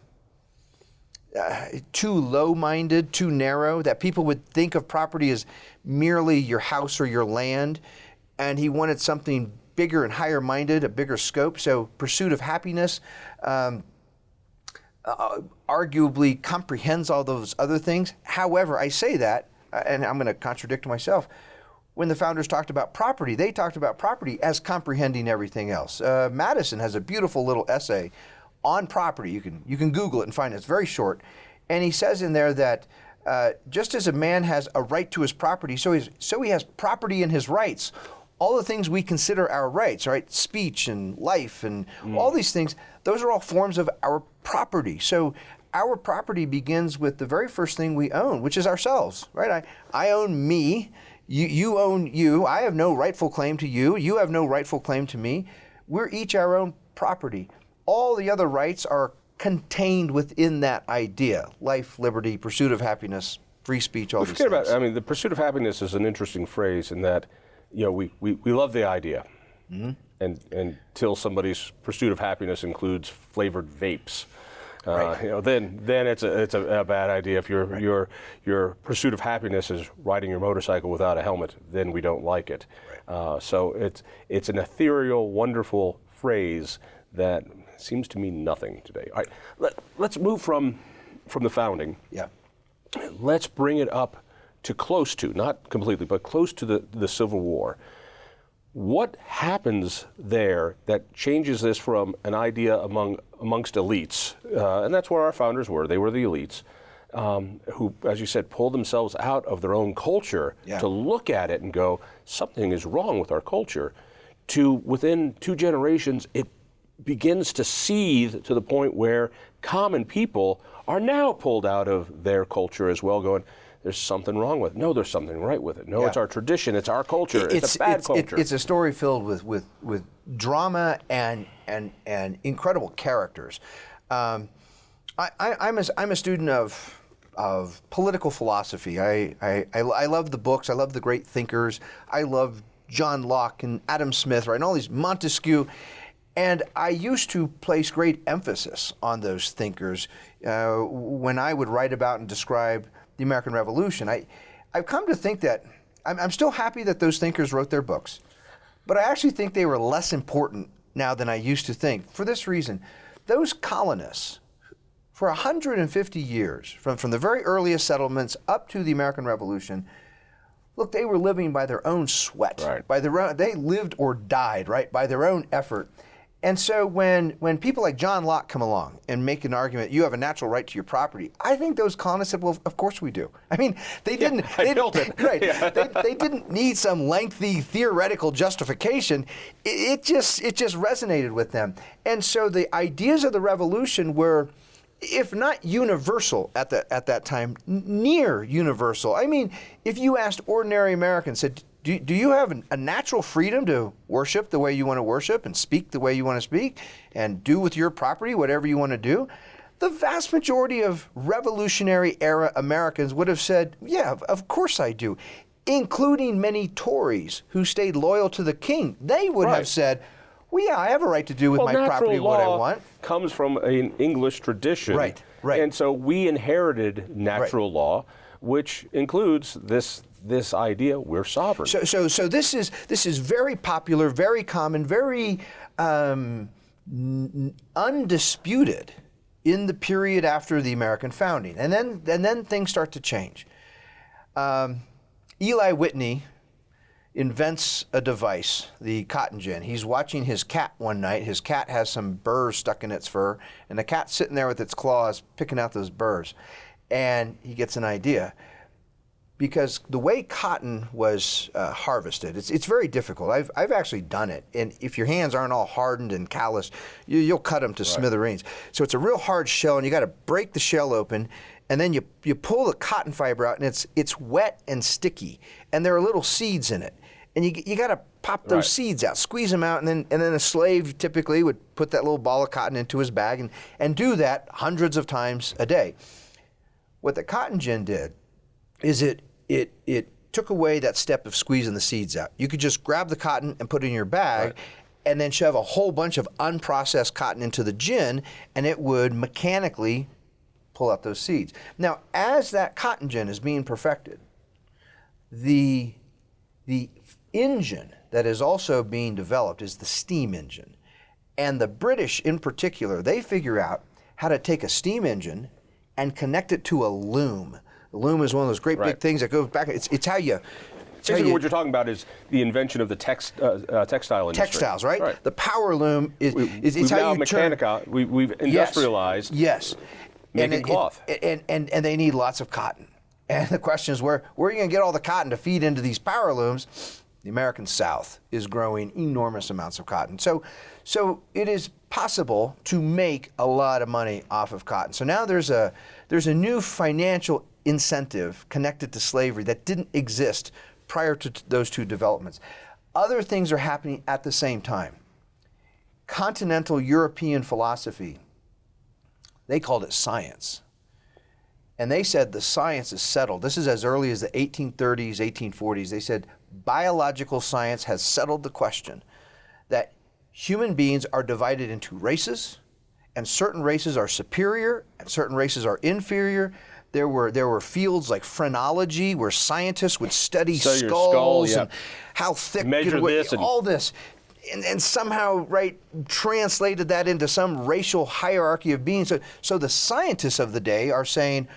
A: too low-minded, too narrow, that people would think of property as merely your house or your land, and he wanted something bigger and higher-minded, a bigger scope. So pursuit of happiness arguably comprehends all those other things. However, I say that, and I'm going to contradict myself, when the founders talked about property, they talked about property as comprehending everything else. Madison has a beautiful little essay on property. You can Google it and find it. It's very short. And he says in there that just as a man has a right to his property, so he has property in his rights. All the things we consider our rights, right? Speech and life and all these things, those are all forms of our property. So our property begins with the very first thing we own, which is ourselves, right? I own me. You own you. I have no rightful claim to you. You have no rightful claim to me. We're each our own property. All the other rights are contained within that idea: life, liberty, pursuit of happiness, free speech, all these things.
B: The pursuit of happiness is an interesting phrase in that, we love the idea, and until somebody's pursuit of happiness includes flavored vapes.
A: Right.
B: Then it's a bad idea. If your pursuit of happiness is riding your motorcycle without a helmet, then we don't like it. Right. So it's an ethereal, wonderful phrase that seems to mean nothing today. All right, let's move from the founding.
A: Yeah.
B: Let's bring it up to close to, not completely, but close to the Civil War. What happens there that changes this from an idea amongst elites, and that's where our founders were, they were the elites, who, as you said, pulled themselves out of their own culture to look at it and go, something is wrong with our culture, to within 2 generations, it begins to seethe to the point where common people are now pulled out of their culture as well, going, there's something wrong with it. No, there's something right with it. No, it's our tradition. It's our culture. It's a bad culture.
A: It's a story filled with drama and incredible characters. I'm a student of political philosophy. I love the books. I love the great thinkers. I love John Locke and Adam Smith, right, and all these Montesquieu. And I used to place great emphasis on those thinkers when I would write about and describe the American Revolution. I've come to think that I'm still happy that those thinkers wrote their books, but I actually think they were less important now than I used to think. For this reason, those colonists, for 150 years, from the very earliest settlements up to the American Revolution, look, they were living by their own sweat. Right. They lived or died, right, by their own effort. And so when people like John Locke come along and make an argument, you have a natural right to your property, I think those colonists said, well, of course we do. I mean, they didn't.
B: I built it.
A: Right. They didn't need some lengthy theoretical justification. It just resonated with them. And so the ideas of the revolution were, if not universal at that time, near universal. I mean, if you asked ordinary Americans, said, do you have a natural freedom to worship the way you want to worship and speak the way you want to speak and do with your property whatever you want to do? The vast majority of Revolutionary era Americans would have said, yeah, of course I do, including many Tories who stayed loyal to the king. They would have said, well, yeah, I have a right to do with my property what I want.
B: Comes from an English tradition.
A: Right.
B: And so we inherited natural law, which includes this idea we're sovereign.
A: So this is very popular, very common, very undisputed in the period after the American founding, and then things start to change. Eli Whitney invents a device, the cotton gin. He's watching his cat one night. His cat has some burrs stuck in its fur, and the cat's sitting there with its claws picking out those burrs, and he gets an idea. Because the way cotton was harvested, it's very difficult. I've actually done it, and if your hands aren't all hardened and calloused, you'll cut them to smithereens. So it's a real hard shell, and you got to break the shell open, and then you pull the cotton fiber out, and it's wet and sticky, and there are little seeds in it, and you got to pop those seeds out, squeeze them out, and then a slave typically would put that little ball of cotton into his bag and do that hundreds of times a day. What the cotton gin did is it took away that step of squeezing the seeds out. You could just grab the cotton and put it in your bag and then shove a whole bunch of unprocessed cotton into the gin, and it would mechanically pull out those seeds. Now, as that cotton gin is being perfected, the engine that is also being developed is the steam engine. And the British in particular, they figure out how to take a steam engine and connect it to a loom. The loom is one of those great big things that goes back. It's how you.
B: Basically, what you're talking about is the invention of the textile industry.
A: Textiles, right? The power loom is
B: We've
A: how
B: industrialized.
A: Yes.
B: Making cloth.
A: And they need lots of cotton. And the question is, where are you going to get all the cotton to feed into these power looms? The American South is growing enormous amounts of cotton. So it is possible to make a lot of money off of cotton. So now there's a new financial incentive connected to slavery that didn't exist prior to those two developments. Other things are happening at the same time. Continental European philosophy, they called it science. And they said the science is settled. This is as early as the 1830s, 1840s. They said biological science has settled the question that human beings are divided into races, and certain races are superior and certain races are inferior. There were fields like phrenology where scientists would study skulls and how thick all this. And somehow, translated that into some racial hierarchy of beings. So the scientists of the day are saying,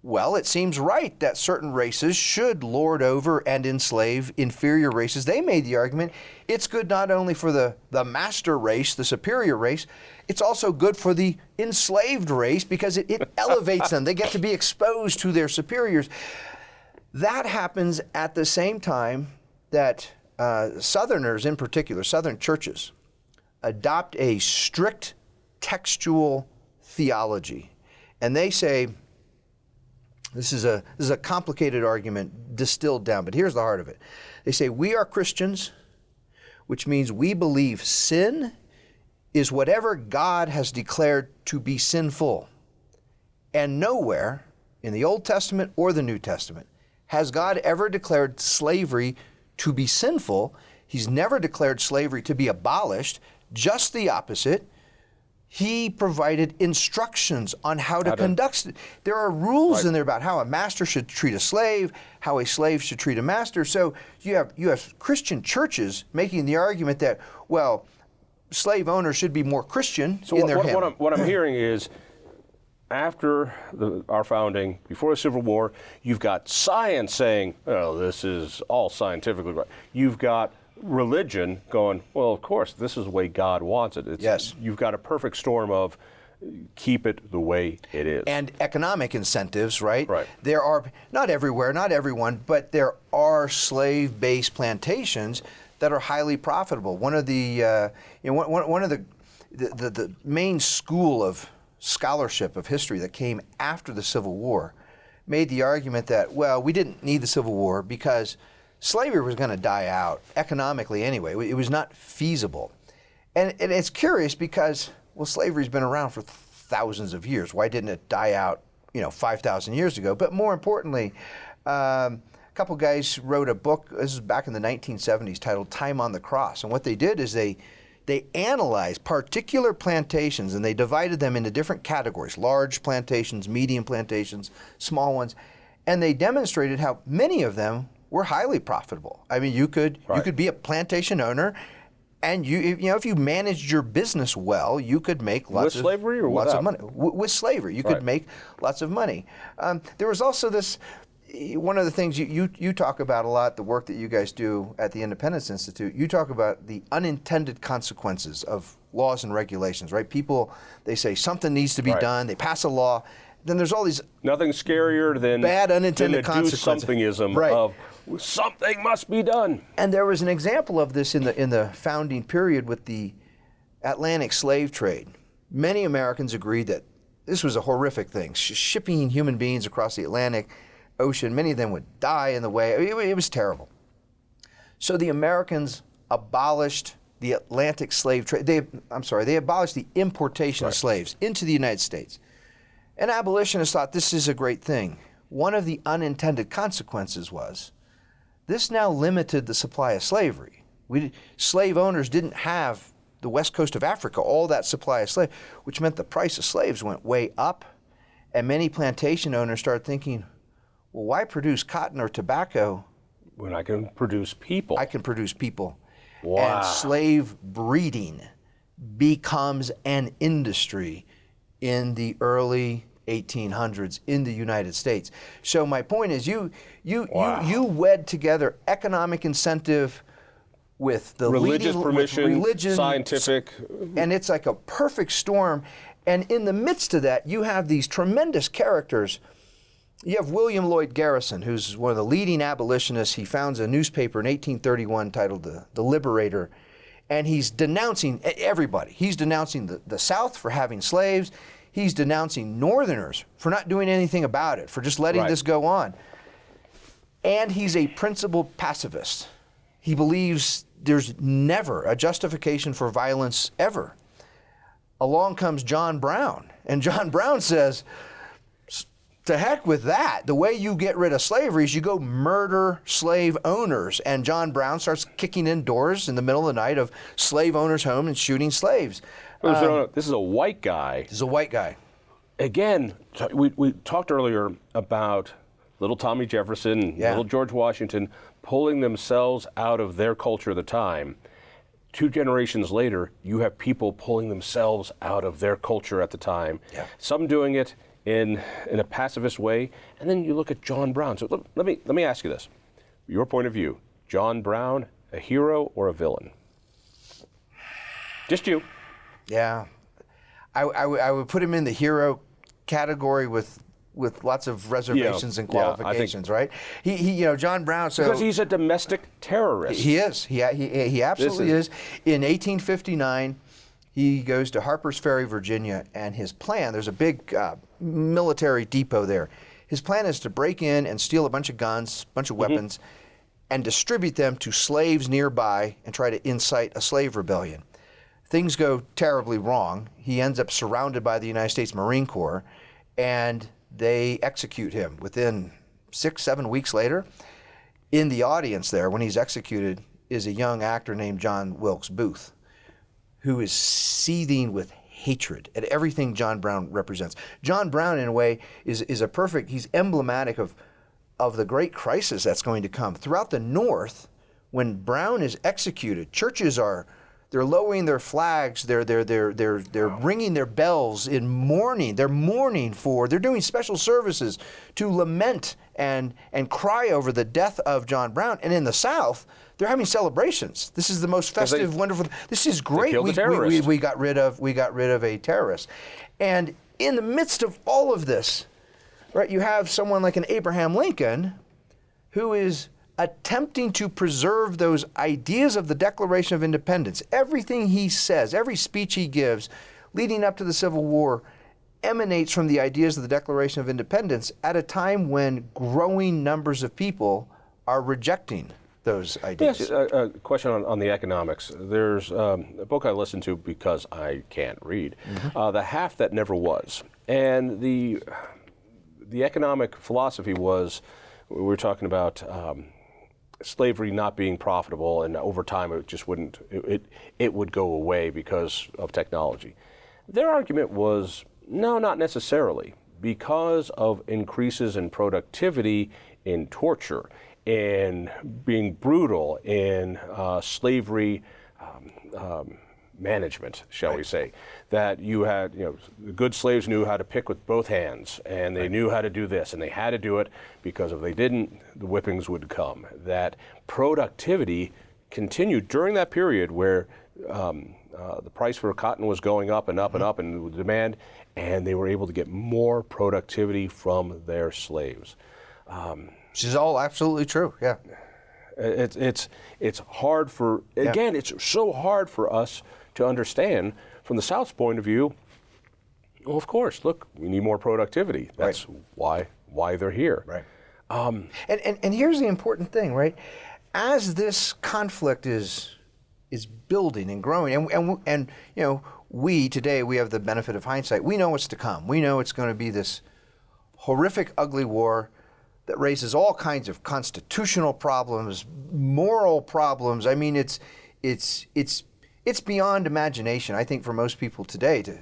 A: well, it seems right that certain races should lord over and enslave inferior races. They made the argument it's good not only for the master race, the superior race, it's also good for the enslaved race because it elevates them. They get to be exposed to their superiors. That happens at the same time that Southerners in particular, Southern churches, adopt a strict textual theology. And they say, this is a complicated argument distilled down, but here's the heart of it. They say, we are Christians, which means we believe sin is whatever God has declared to be sinful. And nowhere in the Old Testament or the New Testament has God ever declared slavery to be sinful. He's never declared slavery to be abolished, just the opposite. He provided instructions on how to conduct it. There are rules in there about how a master should treat a slave, how a slave should treat a master. So you have Christian churches making the argument that, well, slave owners should be more Christian in their handling.
B: What I'm hearing is, after our founding, before the Civil War, you've got science saying, oh, this is all scientifically right. You've got religion going, well, of course, this is the way God wants it.
A: Yes.
B: You've got a perfect storm of keep it the way it is.
A: And economic incentives, right?
B: Right.
A: There are, not everywhere, not everyone, but there are slave-based plantations that are highly profitable. One of the, one of the main school of scholarship of history that came after the Civil War made the argument that, well, we didn't need the Civil War because slavery was going to die out economically anyway. It was not feasible. And it's curious because, well, slavery's been around for thousands of years. Why didn't it die out, 5,000 years ago? But more importantly, a couple guys wrote a book, this is back in the 1970s, titled Time on the Cross. And what they did is they analyzed particular plantations and they divided them into different categories, large plantations, medium plantations, small ones. And they demonstrated how many of them were highly profitable. I mean, you could be a plantation owner, and if you managed your business well, you could make lots of
B: slavery or
A: lots
B: without?
A: of money. With slavery, you could make lots of money. There was also this. One of the things you talk about a lot, the work that you guys do at the Independence Institute, you talk about the unintended consequences of laws and regulations, right? People, they say something needs to be done, they pass a law, then there's all these
B: nothing scarier than
A: bad unintended consequences.
B: Do-somethingism of something must be done.
A: And there was an example of this in the founding period with the Atlantic slave trade. Many Americans agreed that this was a horrific thing, shipping human beings across the Atlantic Ocean. Many of them would die in the way. It was terrible. So the Americans abolished the Atlantic slave trade. They abolished the importation of slaves into the United States. And abolitionists thought this is a great thing. One of the unintended consequences was this now limited the supply of slavery. Slave owners didn't have the west coast of Africa, all that supply of slaves, which meant the price of slaves went way up. And many plantation owners started thinking, well, why produce cotton or tobacco
B: when I can produce people?
A: I can produce people.
B: Wow.
A: And slave breeding becomes an industry in the early 1800s in the United States. So my point is, you wed together economic incentive with the
B: religious permission,
A: religion,
B: scientific,
A: and it's like a perfect storm. And in the midst of that, you have these tremendous characters. You have William Lloyd Garrison, who's one of the leading abolitionists. He founds a newspaper in 1831 titled The Liberator, and he's denouncing everybody. He's denouncing the South for having slaves. He's denouncing Northerners for not doing anything about it, for just letting this go on. And he's a principled pacifist. He believes there's never a justification for violence ever. Along comes John Brown, and John Brown says, to heck with that. The way you get rid of slavery is you go murder slave owners. And John Brown starts kicking in doors in the middle of the night of slave owners' home and shooting slaves.
B: This is a white guy.
A: This is a white guy.
B: Again, we talked earlier about little Tommy Jefferson, little George Washington pulling themselves out of their culture at the time. 2 generations later, you have people pulling themselves out of their culture at the time. Yeah. Some doing it in a pacifist way, and then you look at John Brown. So let me ask you this: your point of view, John Brown, a hero or a villain? Just you.
A: Yeah, I would put him in the hero category with lots of reservations and qualifications, right? He John Brown. So
B: because he's a domestic terrorist.
A: He is. He absolutely is. In 1859. He goes to Harper's Ferry, Virginia, and his plan, there's a big military depot there. His plan is to break in and steal a bunch of guns, a bunch of weapons, and distribute them to slaves nearby and try to incite a slave rebellion. Things go terribly wrong. He ends up surrounded by the United States Marine Corps, and they execute him within 6-7 weeks later. In the audience there, when he's executed, is a young actor named John Wilkes Booth, who is seething with hatred at everything John Brown represents. John Brown, in a way, is he's emblematic of the great crisis that's going to come. Throughout the North, when Brown is executed, churches are They're lowering their flags. They're ringing their bells in mourning. They're mourning they're doing special services to lament and cry over the death of John Brown. And in the South, they're having celebrations. This is the most festive, wonderful. This is great.
B: They killed
A: we got rid of a terrorist. And in the midst of all of this, right, you have someone like an Abraham Lincoln who is attempting to preserve those ideas of the Declaration of Independence. Everything he says, every speech he gives leading up to the Civil War emanates from the ideas of the Declaration of Independence at a time when growing numbers of people are rejecting those ideas.
B: Yes, a question on the economics. There's a book I listen to because I can't read, The Half That Never Was. And the economic philosophy was, we were talking about slavery not being profitable, and over time it just wouldn't, it would go away because of technology. Their argument was, no, not necessarily, because of increases in productivity, in torture, in being brutal, in slavery management, shall we say, that you had, the good slaves knew how to pick with both hands, and they knew how to do this, and they had to do it because if they didn't, the whippings would come. That productivity continued during that period where the price for cotton was going up and up and up, and the demand, and they were able to get more productivity from their slaves.
A: Which is all absolutely true, yeah.
B: It's hard for, again, it's so hard for us to understand from the South's point of view. Well, of course, look, we need more productivity. That's why they're here.
A: Right. And here's the important thing, right? As this conflict is building and growing, and we today, we have the benefit of hindsight. We know what's to come. We know it's going to be this horrific, ugly war that raises all kinds of constitutional problems, moral problems. I mean, it's beyond imagination, I think, for most people today to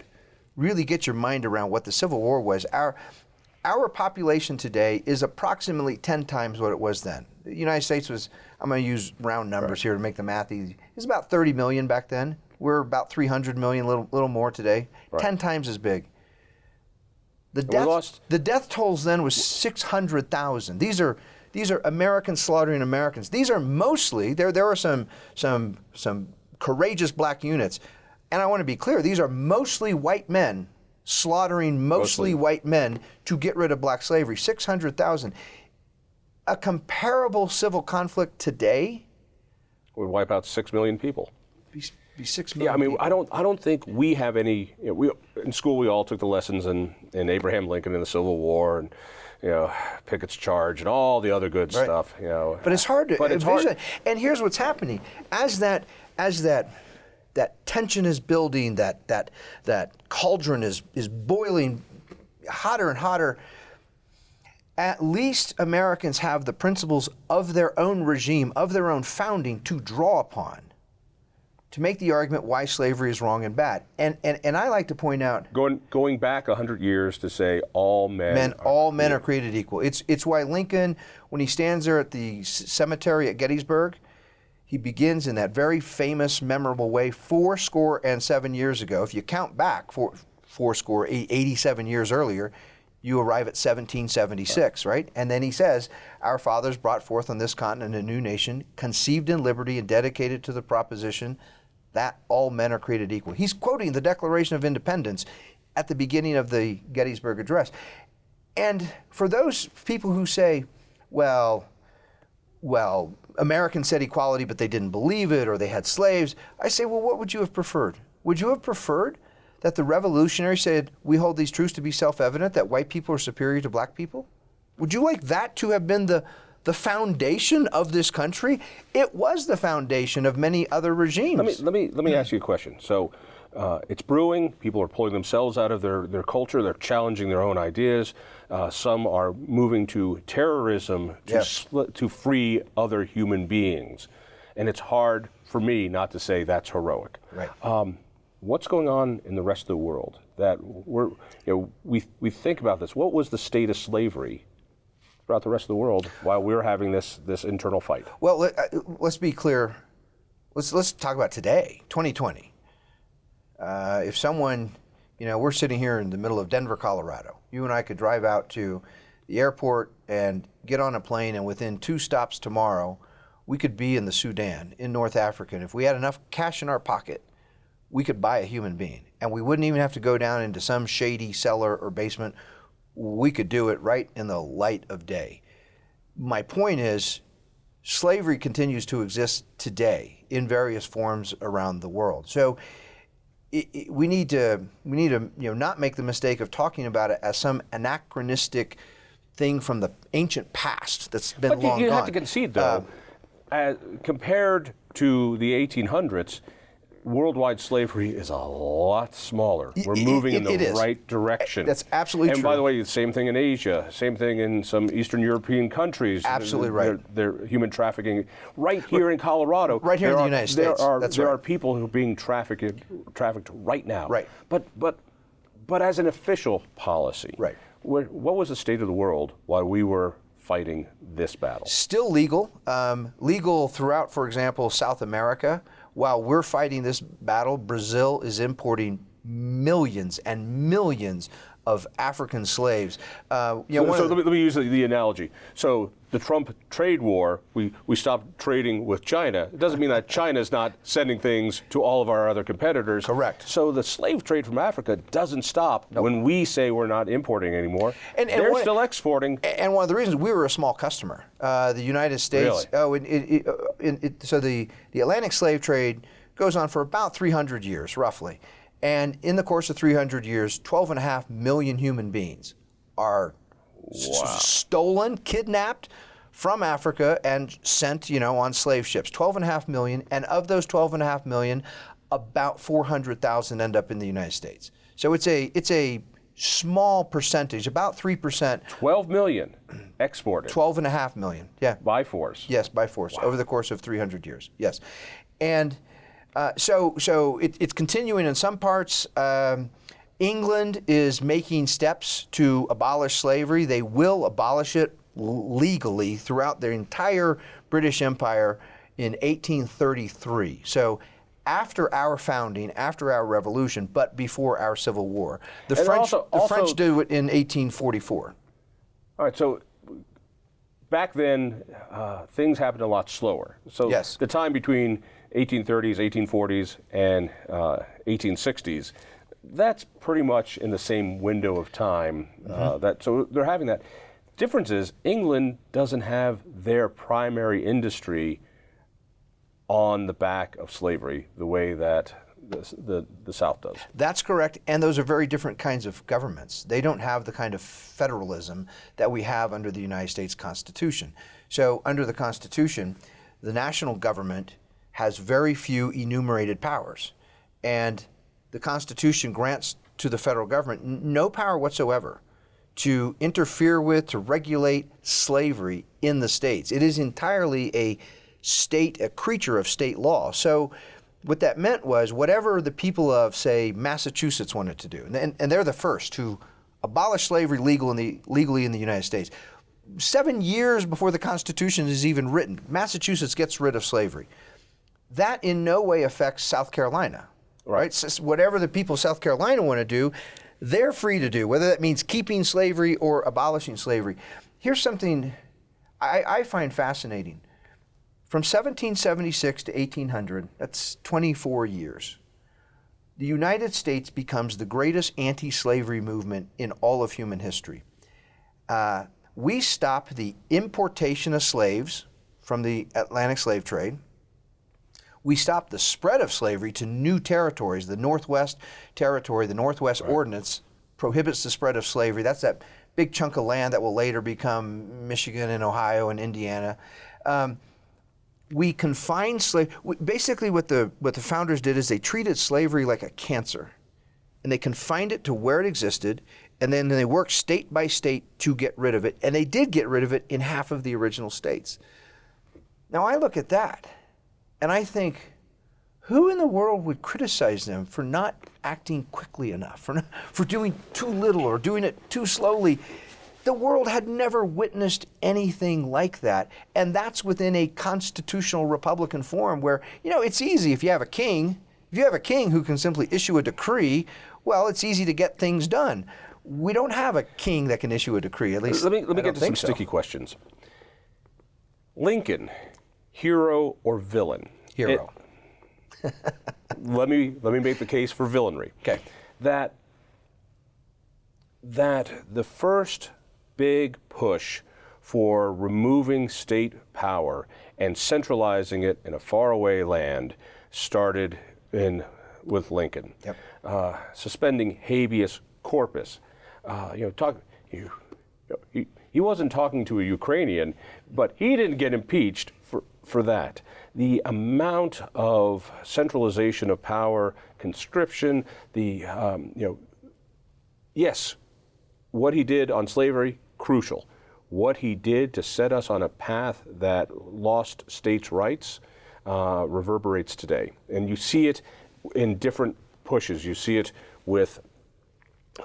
A: really get your mind around what the Civil War was. Our population today is approximately 10 times what it was then. The United States was, I'm going to use round numbers here to make the math easy. It was about 30 million back then. We're about 300 million, little more today. 10 times as big. The death tolls then was 600,000. These are Americans slaughtering Americans. These are mostly, there are some courageous black units, and I want to be clear, these are mostly white men slaughtering mostly white men to get rid of black slavery. 600,000. A comparable civil conflict today
B: would wipe out 6 million people.
A: Be 6 million.
B: Yeah, I mean,
A: people.
B: I don't think we have any. We in school we all took the lessons in Abraham Lincoln and the Civil War and Pickett's Charge and all the other good stuff.
A: But it's hard to envision. And here's what's happening: as that tension is building, that cauldron is boiling hotter and hotter. At least Americans have the principles of their own regime, of their own founding, to draw upon, to make the argument why slavery is wrong and bad. And I like to point out,
B: going back 100 years to say all men
A: are created equal. It's why Lincoln, when he stands there at the cemetery at Gettysburg, he begins in that very famous, memorable way, 87 years ago. If you count back 87 years earlier, you arrive at 1776, right? And then he says, our fathers brought forth on this continent a new nation, conceived in liberty and dedicated to the proposition that all men are created equal. He's quoting the Declaration of Independence at the beginning of the Gettysburg Address. And for those people who say, well, Americans said equality, but they didn't believe it, or they had slaves, I say, well, what would you have preferred? Would you have preferred that the revolutionaries said, we hold these truths to be self-evident, that white people are superior to black people? Would you like that to have been the foundation of this country? It was the foundation of many other regimes.
B: Let me ask you a question. So it's brewing. People are pulling themselves out of their culture. They're challenging their own ideas. Some are moving to terrorism to free other human beings. And it's hard for me not to say that's heroic.
A: Right.
B: What's going on in the rest of the world? That we think about this. What was the state of slavery throughout the rest of the world while we're having this internal fight?
A: Well, let's be clear. let's talk about today, 2020. If someone, we're sitting here in the middle of Denver, Colorado. You and I could drive out to the airport and get on a plane, and within 2 stops tomorrow, we could be in the Sudan, in North Africa. And if we had enough cash in our pocket, we could buy a human being. And we wouldn't even have to go down into some shady cellar or basement. We could do it right in the light of day. My point is, slavery continues to exist today in various forms around the world. So we need to not make the mistake of talking about it as some anachronistic thing from the ancient past that's been long gone.
B: But you have to concede, though, compared to the 1800s, worldwide slavery is a lot smaller. We're moving in the right direction.
A: That's absolutely true.
B: And by the way, the same thing in Asia, same thing in some Eastern European countries.
A: Absolutely right.
B: They're human trafficking. Right here in Colorado.
A: Right here in the United States.
B: There are people who are being trafficked right now.
A: Right.
B: But as an official policy,
A: right.
B: What was the state of the world while we were fighting this battle?
A: Still legal. Legal throughout, for example, South America. While we're fighting this battle, Brazil is importing millions and millions of African slaves.
B: Let me use the analogy. So the Trump trade war, we stopped trading with China. It doesn't mean that China's not sending things to all of our other competitors.
A: Correct.
B: So the slave trade from Africa doesn't stop when we say we're not importing anymore. And they're still exporting.
A: And one of the reasons we were a small customer, the United States.
B: Really?
A: So the Atlantic slave trade goes on for about 300 years, roughly. And in the course of 300 years, 12.5 million human beings are stolen, kidnapped from Africa and sent, on slave ships. 12.5 million, and of those 12.5 million, about 400,000 end up in the United States. So it's a small percentage, about 3%.
B: 12 million exported.
A: 12.5 million, yeah.
B: By force.
A: Yes, by force, over the course of 300 years, yes. And so it's continuing in some parts. England is making steps to abolish slavery. They will abolish it legally throughout their entire British Empire in 1833. So after our founding, after our revolution, but before our Civil War. The French do it in 1844.
B: All right, so back then, things happened a lot slower. So
A: yes.
B: The time between 1830s, 1840s, and 1860s, that's pretty much in the same window of time. So they're having that. Difference is England doesn't have their primary industry on the back of slavery the way that the South does.
A: That's correct, and those are very different kinds of governments. They don't have the kind of federalism that we have under the United States Constitution. So under the Constitution, the national government has very few enumerated powers, and the Constitution grants to the federal government no power whatsoever to interfere with, to regulate slavery in the states. It is entirely a creature of state law. So what that meant was whatever the people of, say, Massachusetts wanted to do, and they're the first to abolish slavery legally in the United States. 7 years before the Constitution is even written, Massachusetts gets rid of slavery. That in no way affects South Carolina, right? So whatever the people of South Carolina want to do, they're free to do, whether that means keeping slavery or abolishing slavery. Here's something I find fascinating. From 1776 to 1800, that's 24 years, the United States becomes the greatest anti-slavery movement in all of human history. We stop the importation of slaves from the Atlantic slave trade. We stopped the spread of slavery to new territories. The Northwest Territory, the Northwest Ordinance prohibits the spread of slavery. That's that big chunk of land that will later become Michigan and Ohio and Indiana. We confined slavery. Basically what the founders did is they treated slavery like a cancer, and they confined it to where it existed, and then they worked state by state to get rid of it, and they did get rid of it in half of the original states. Now I look at that, and I think, who in the world would criticize them for not acting quickly enough, for doing too little or doing it too slowly? The world had never witnessed anything like that. And that's within a constitutional Republican form where, it's easy if you have a king. If you have a king who can simply issue a decree, well, it's easy to get things done. We don't have a king that can issue a decree, at least.
B: Let me get to some sticky questions. Lincoln, hero or villain?
A: Hero.
B: Let me make the case for villainry.
A: Okay.
B: That the first big push for removing state power and centralizing it in a faraway land started with Lincoln.
A: Yep.
B: Suspending habeas corpus. He wasn't talking to a Ukrainian, but he didn't get impeached for that. The amount of centralization of power, conscription, yes, what he did on slavery, crucial. What he did to set us on a path that lost states' rights reverberates today. And you see it in different pushes. You see it with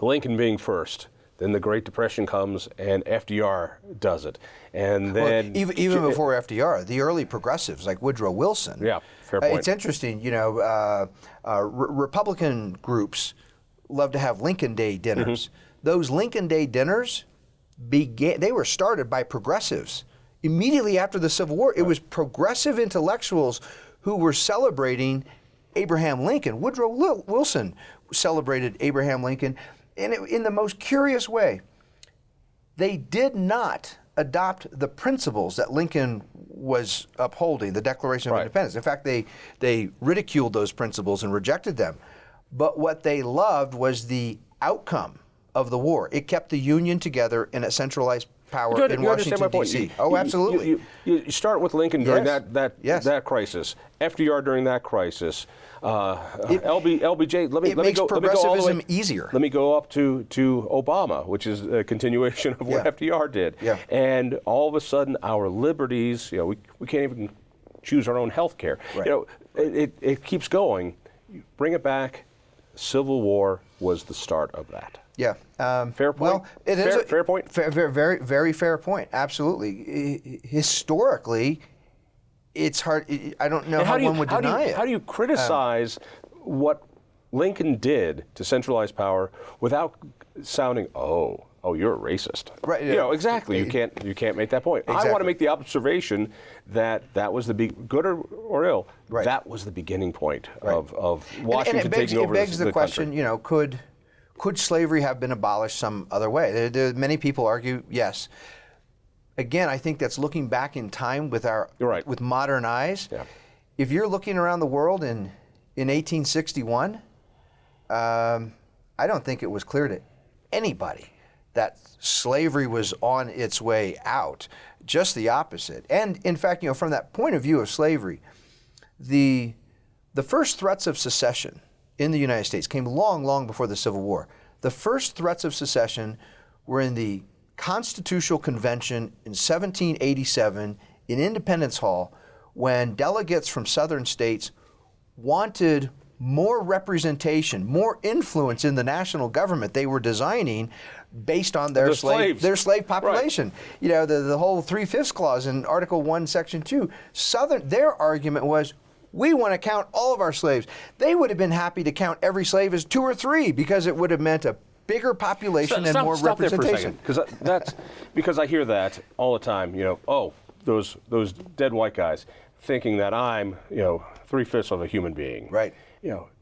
B: Lincoln being first. Then the Great Depression comes, and FDR does it, and then
A: even before FDR, the early progressives like Woodrow Wilson.
B: Yeah, fair point.
A: It's interesting, Republican groups love to have Lincoln Day dinners. Mm-hmm. Those Lincoln Day dinners they were started by progressives immediately after the Civil War. Right. It was progressive intellectuals who were celebrating Abraham Lincoln. Woodrow Wilson celebrated Abraham Lincoln. And in the most curious way, they did not adopt the principles that Lincoln was upholding, the Declaration of Independence. In fact, they ridiculed those principles and rejected them. But what they loved was the outcome of the war. It kept the Union together in a centralized power in Washington, D.C. Oh, absolutely.
B: You start with Lincoln during that crisis, FDR during that crisis, LBJ. Let me
A: makes
B: go
A: progressivism
B: all the way,
A: easier.
B: Let me go up to Obama, which is a continuation of what FDR did.
A: Yeah.
B: And all of a sudden, our liberties, we can't even choose our own health care.
A: Right.
B: It keeps going. You bring it back. Civil War was the start of that.
A: Yeah.
B: Fair point?
A: Well, it is a
B: fair point?
A: Very, very fair point. Absolutely. Historically, it's hard. I don't know how one would deny it.
B: How do you criticize what Lincoln did to centralize power without sounding, oh, you're a racist?
A: Right.
B: Exactly. You can't make that point.
A: Exactly.
B: I want to make the observation that was the good or ill.
A: Right.
B: That was the beginning point of Washington taking over the country.
A: It begs the question, could slavery have been abolished some other way? Many people argue yes. Again, I think that's looking back in time with with modern eyes.
B: Yeah.
A: If you're looking around the world in 1861, I don't think it was clear to anybody that slavery was on its way out. Just the opposite. And in fact, from that point of view of slavery, the first threats of secession in the United States came long, long before the Civil War. The first threats of secession were in the Constitutional Convention in 1787 in Independence Hall, when delegates from southern states wanted more representation, more influence in the national government they were designing based on their slave population. Right. The whole 3/5 clause in Article 1, Section 2. Their argument was, we want to count all of our slaves. They would have been happy to count every slave as 2 or 3 because it would have meant a bigger population and more representation.
B: Because I hear that all the time. Those dead white guys thinking that I'm 3/5 of a human being.
A: Right.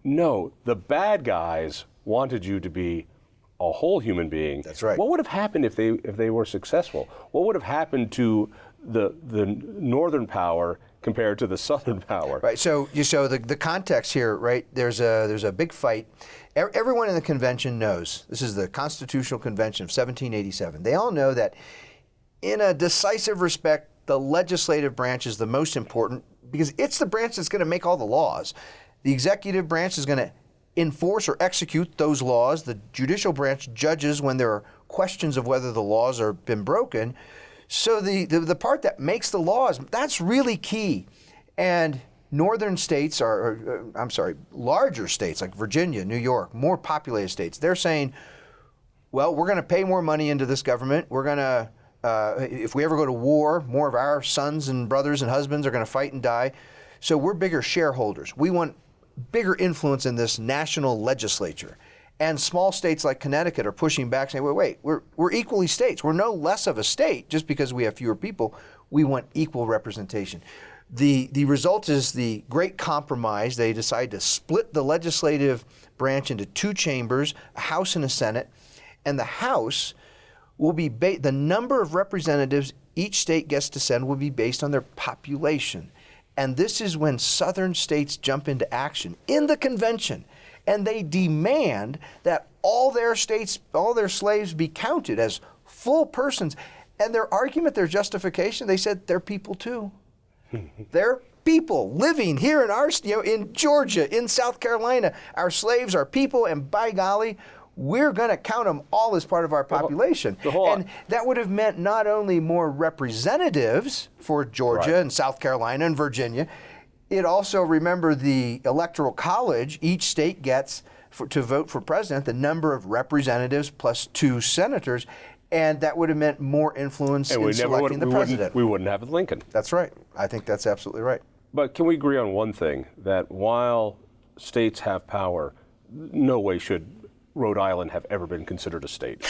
B: No, the bad guys wanted you to be a whole human being.
A: That's right.
B: What would have happened if they were successful? What would have happened to the northern power compared to the southern power?
A: Right. So the context here, right? There's a big fight. Everyone in the convention knows this is the Constitutional Convention of 1787. They all know that in a decisive respect, the legislative branch is the most important because it's the branch that's going to make all the laws. The executive branch is going to enforce or execute those laws. The judicial branch judges when there are questions of whether the laws are been broken. So the part that makes the laws, that's really key. And northern states larger states like Virginia, New York, more populated states, they're saying, well, we're going to pay more money into this government. We're going to, if we ever go to war, more of our sons and brothers and husbands are going to fight and die. So we're bigger shareholders. We want bigger influence in this national legislature. And small states like Connecticut are pushing back, saying, wait, we're equally states. We're no less of a state just because we have fewer people. We want equal representation. The result is the Great Compromise. They decide to split the legislative branch into two chambers, a House and a Senate. And the House will be, the number of representatives each state gets to send will be based on their population. And this is when southern states jump into action in the convention. And they demand that all their states, all their slaves be counted as full persons. And their argument, their justification, they said they're people too. They're people living here in our, in Georgia, in South Carolina. Our slaves are people, and by golly, we're going to count them all as part of our population. And that would have meant not only more representatives for Georgia and South Carolina and Virginia, it also, remember, the Electoral College, each state gets, to vote for president, the number of representatives plus 2 senators, and that would have meant more influence in selecting the president.
B: We wouldn't have Lincoln.
A: That's right. I think that's absolutely right.
B: But can we agree on one thing, that while states have power, no way should Rhode Island have ever been considered a state?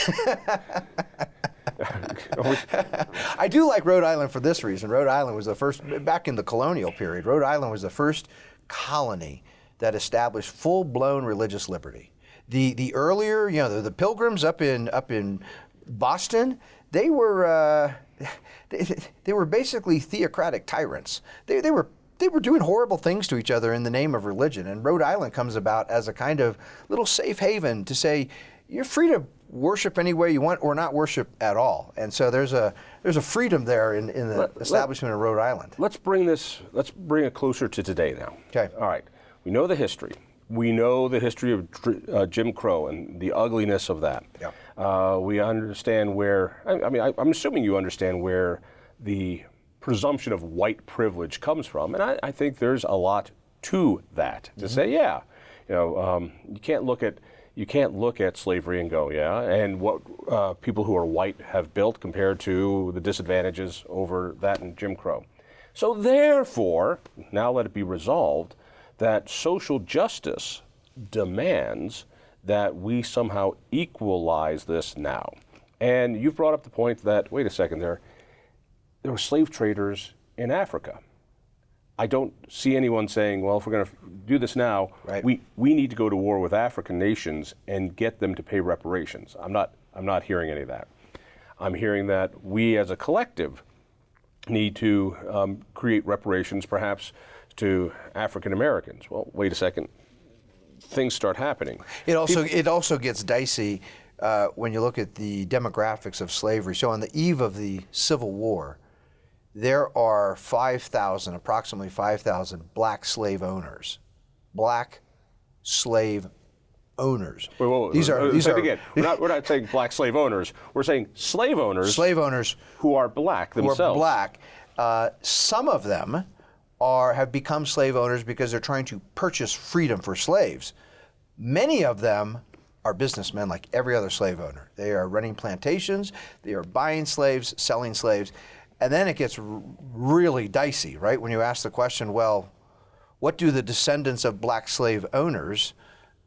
A: I do like Rhode Island for this reason. Rhode Island was the first, back in the colonial period, Rhode Island was the first colony that established full-blown religious liberty. The earlier, the Pilgrims up in Boston, they were basically theocratic tyrants. They were doing horrible things to each other in the name of religion, and Rhode Island comes about as a kind of little safe haven to say you're free to worship any way you want or not worship at all. And so there's a freedom there in the establishment of Rhode Island.
B: Let's bring it closer to today now.
A: Okay.
B: All right. We know the history. We know the history of Jim Crow and the ugliness of that.
A: Yeah.
B: We understand where, I'm assuming you understand where the presumption of white privilege comes from. And I think there's a lot to that, to say, you can't look at slavery and go, and what people who are white have built compared to the disadvantages over that in Jim Crow. So therefore, now let it be resolved that social justice demands that we somehow equalize this now. And you've brought up the point that, wait a second there were slave traders in Africa. I don't see anyone saying, well, if we're going to do this now, we need to go to war with African nations and get them to pay reparations. I'm not hearing any of that. I'm hearing that we as a collective need to create reparations perhaps to African Americans. Well, wait a second. Things start happening.
A: It also gets dicey when you look at the demographics of slavery. So on the eve of the Civil War, there are approximately 5,000 black slave owners. Black slave owners.
B: Wait, these are again. We're not saying black slave owners. We're saying slave owners.
A: Slave owners
B: who are black themselves.
A: Who are black. Some of them have become slave owners because they're trying to purchase freedom for slaves. Many of them are businessmen like every other slave owner. They are running plantations. They are buying slaves, selling slaves. And then it gets really dicey, right? When you ask the question, well, what do the descendants of black slave owners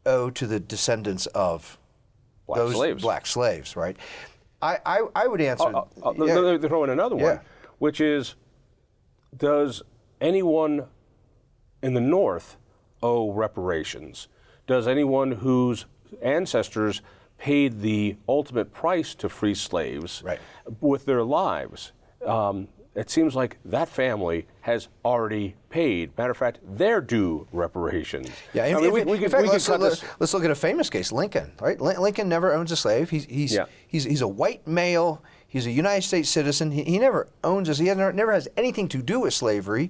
A: owe to the descendants of black slaves, right? I would answer.
B: Let me throw in another one, which is, does anyone in the North owe reparations? Does anyone whose ancestors paid the ultimate price to free slaves with their lives? It seems like that family has already paid. Matter of fact, they're due reparations.
A: Yeah, let's look at a famous case, Lincoln. Right, Lincoln never owns a slave. He's a white male. He's a United States citizen. He never owns us. He never has anything to do with slavery.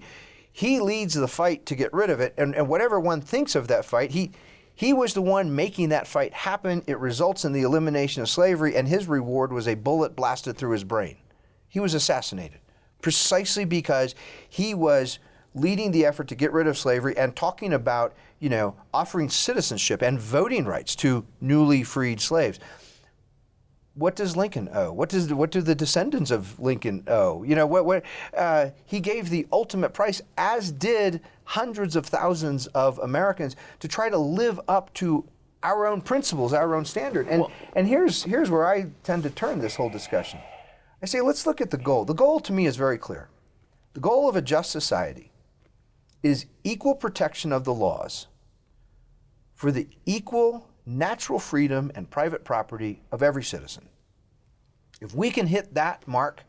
A: He leads the fight to get rid of it, and whatever one thinks of that fight, he was the one making that fight happen. It results in the elimination of slavery, and his reward was a bullet blasted through his brain. He was assassinated precisely because he was leading the effort to get rid of slavery and talking about, offering citizenship and voting rights to newly freed slaves. what does Lincoln owe? What do the descendants of Lincoln owe? He gave the ultimate price, as did hundreds of thousands of Americans, to try to live up to our own principles, our own standard. And here's where I tend to turn this whole discussion. I say, let's look at the goal. The goal to me is very clear. The goal of a just society is equal protection of the laws for the equal natural freedom and private property of every citizen. If we can hit that mark,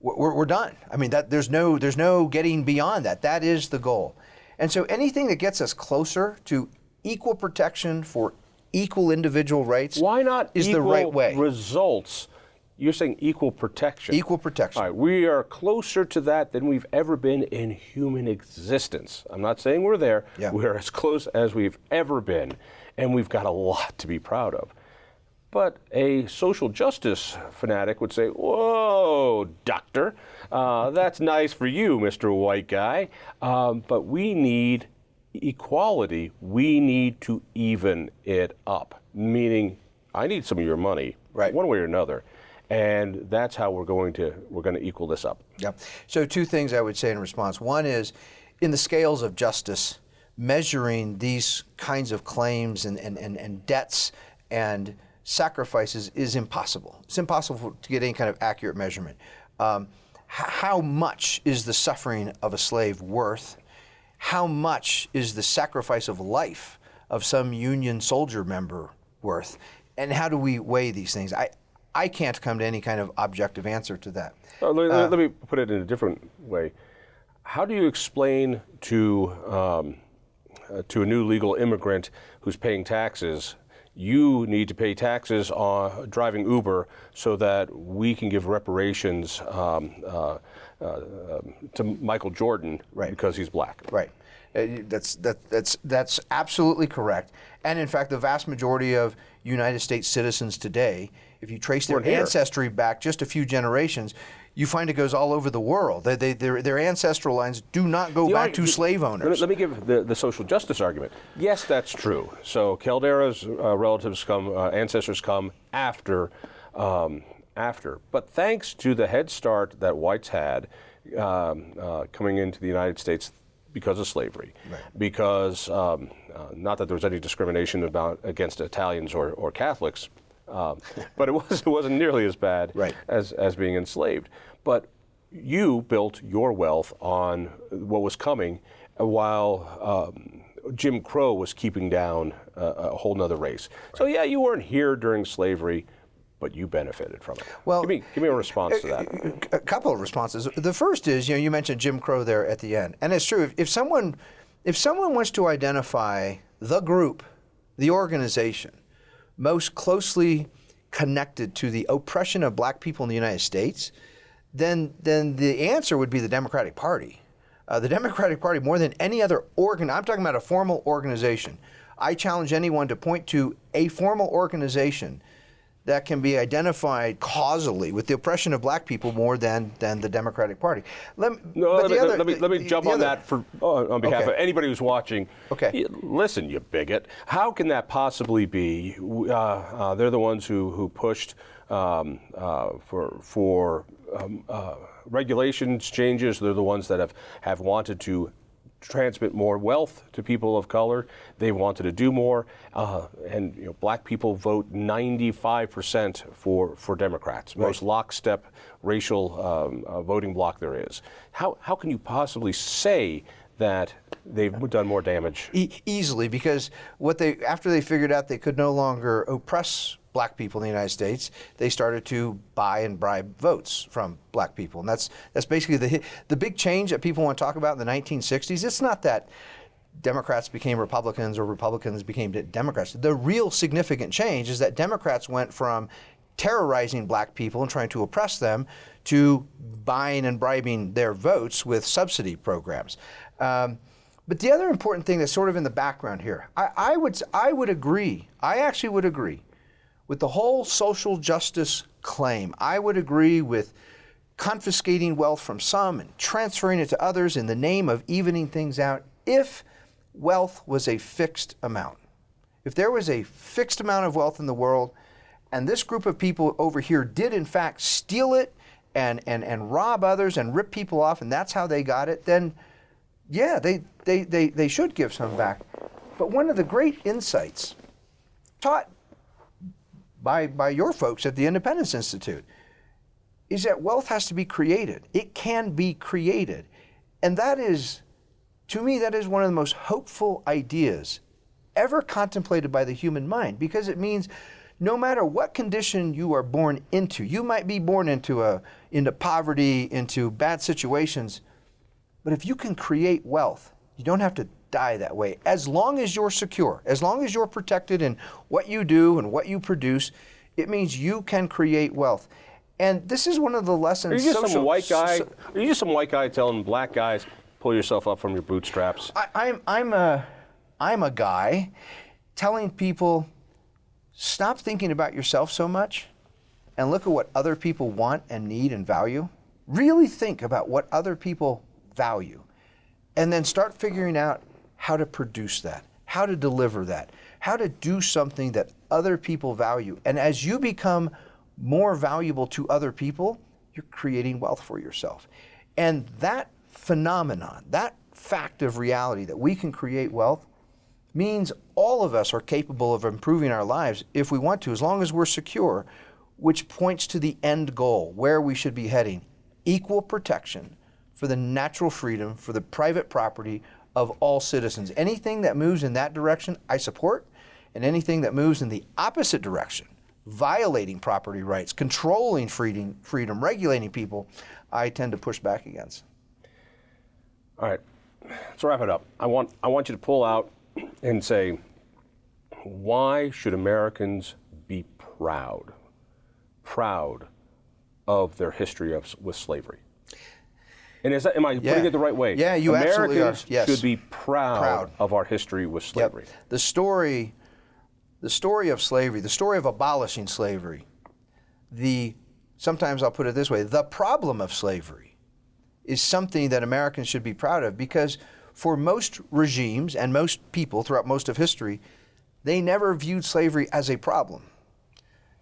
A: we're done. I mean, there's no getting beyond that. That is the goal. And so anything that gets us closer to equal protection for equal individual rights,
B: why not
A: is the right way.
B: Results? You're saying equal protection.
A: Equal protection.
B: All right, we are closer to that than we've ever been in human existence. I'm not saying we're there.
A: Yeah.
B: We're as close as we've ever been, and we've got a lot to be proud of. But a social justice fanatic would say, whoa, doctor, that's nice for you, Mr. White Guy, but we need equality. We need to even it up, meaning I need some of your money,
A: right,
B: one way or another. And that's how we're going to equal this up.
A: Yeah. So two things I would say in response. One is, in the scales of justice, measuring these kinds of claims and debts and sacrifices is impossible. It's impossible to get any kind of accurate measurement. How much is the suffering of a slave worth? How much is the sacrifice of life of some Union soldier member worth? And how do we weigh these things? I can't come to any kind of objective answer to that.
B: Let me put it in a different way. How do you explain to a new legal immigrant who's paying taxes, you need to pay taxes on driving Uber so that we can give reparations to Michael Jordan,
A: right,
B: because he's black?
A: Right. That's absolutely correct. And in fact, the vast majority of United States citizens today, if you trace their ancestry back just a few generations, you find it goes all over the world. Their ancestral lines do not go back to slave owners.
B: Let me give the social justice argument. Yes, that's true. So Caldara's relatives ancestors come after. But thanks to the head start that whites had coming into the United States because of slavery,
A: right,
B: because not that there was any discrimination against Italians or Catholics, but it wasn't nearly as bad,
A: right,
B: as being enslaved. But you built your wealth on what was coming, while Jim Crow was keeping down a whole nother race. Right. So yeah, you weren't here during slavery, but you benefited from it.
A: Well,
B: give me a response to that.
A: A couple of responses. The first is, you mentioned Jim Crow there at the end, and it's true. If someone wants to identify the group, the organization most closely connected to the oppression of black people in the United States, then the answer would be the Democratic Party. The Democratic Party, more than any other I'm talking about a formal organization. I challenge anyone to point to a formal organization that can be identified causally with the oppression of black people more than the Democratic Party. Let me jump on that
B: on behalf of anybody who's watching.
A: Okay.
B: Listen, you bigot. How can that possibly be? They're the ones who pushed for regulations changes. They're the ones that have wanted to transmit more wealth to people of color. They wanted to do more, and black people vote 95% for Democrats,
A: right,
B: most lockstep racial voting bloc there is. How can you possibly say that they've done more damage?
A: Easily, because after they figured out they could no longer oppress black people in the United States, they started to buy and bribe votes from black people. And that's basically the big change that people want to talk about in the 1960s. It's not that Democrats became Republicans or Republicans became Democrats. The real significant change is that Democrats went from terrorizing black people and trying to oppress them to buying and bribing their votes with subsidy programs. But the other important thing that's sort of in the background here, I would agree, I actually would agree with the whole social justice claim. I would agree with confiscating wealth from some and transferring it to others in the name of evening things out if wealth was a fixed amount. If there was a fixed amount of wealth in the world, and this group of people over here did in fact steal it and rob others and rip people off, and that's how they got it, then yeah, they should give some back. But one of the great insights taught by your folks at the Independence Institute is that wealth has to be created. It can be created. And that is, to me, that is one of the most hopeful ideas ever contemplated by the human mind, because it means no matter what condition you are born into, you might be born into poverty, into bad situations, but if you can create wealth, you don't have to die that way. As long as you're secure, as long as you're protected in what you do and what you produce, it means you can create wealth. And this is one of the lessons.
B: Are you just some white guy? Are you just some white guy telling black guys, pull yourself up from your bootstraps?
A: I'm a guy telling people, stop thinking about yourself so much and look at what other people want and need and value. Really think about what other people value, and then start figuring out how to produce that, how to deliver that, how to do something that other people value. And as you become more valuable to other people, you're creating wealth for yourself. And that phenomenon, that fact of reality that we can create wealth, means all of us are capable of improving our lives if we want to, as long as we're secure, which points to the end goal, where we should be heading: equal protection for the natural freedom, for the private property of all citizens. Anything that moves in that direction, I support, and anything that moves in the opposite direction, violating property rights, controlling freedom, regulating people, I tend to push back against.
B: All right, let's wrap it up. I want you to pull out and say, why should Americans be proud of their history with slavery? And am I putting it the right way?
A: Yeah, you absolutely are. Yes.
B: Americans should be proud of our history with slavery.
A: Yep. The story of slavery, the story of abolishing slavery, sometimes I'll put it this way, the problem of slavery is something that Americans should be proud of, because for most regimes and most people throughout most of history, they never viewed slavery as a problem.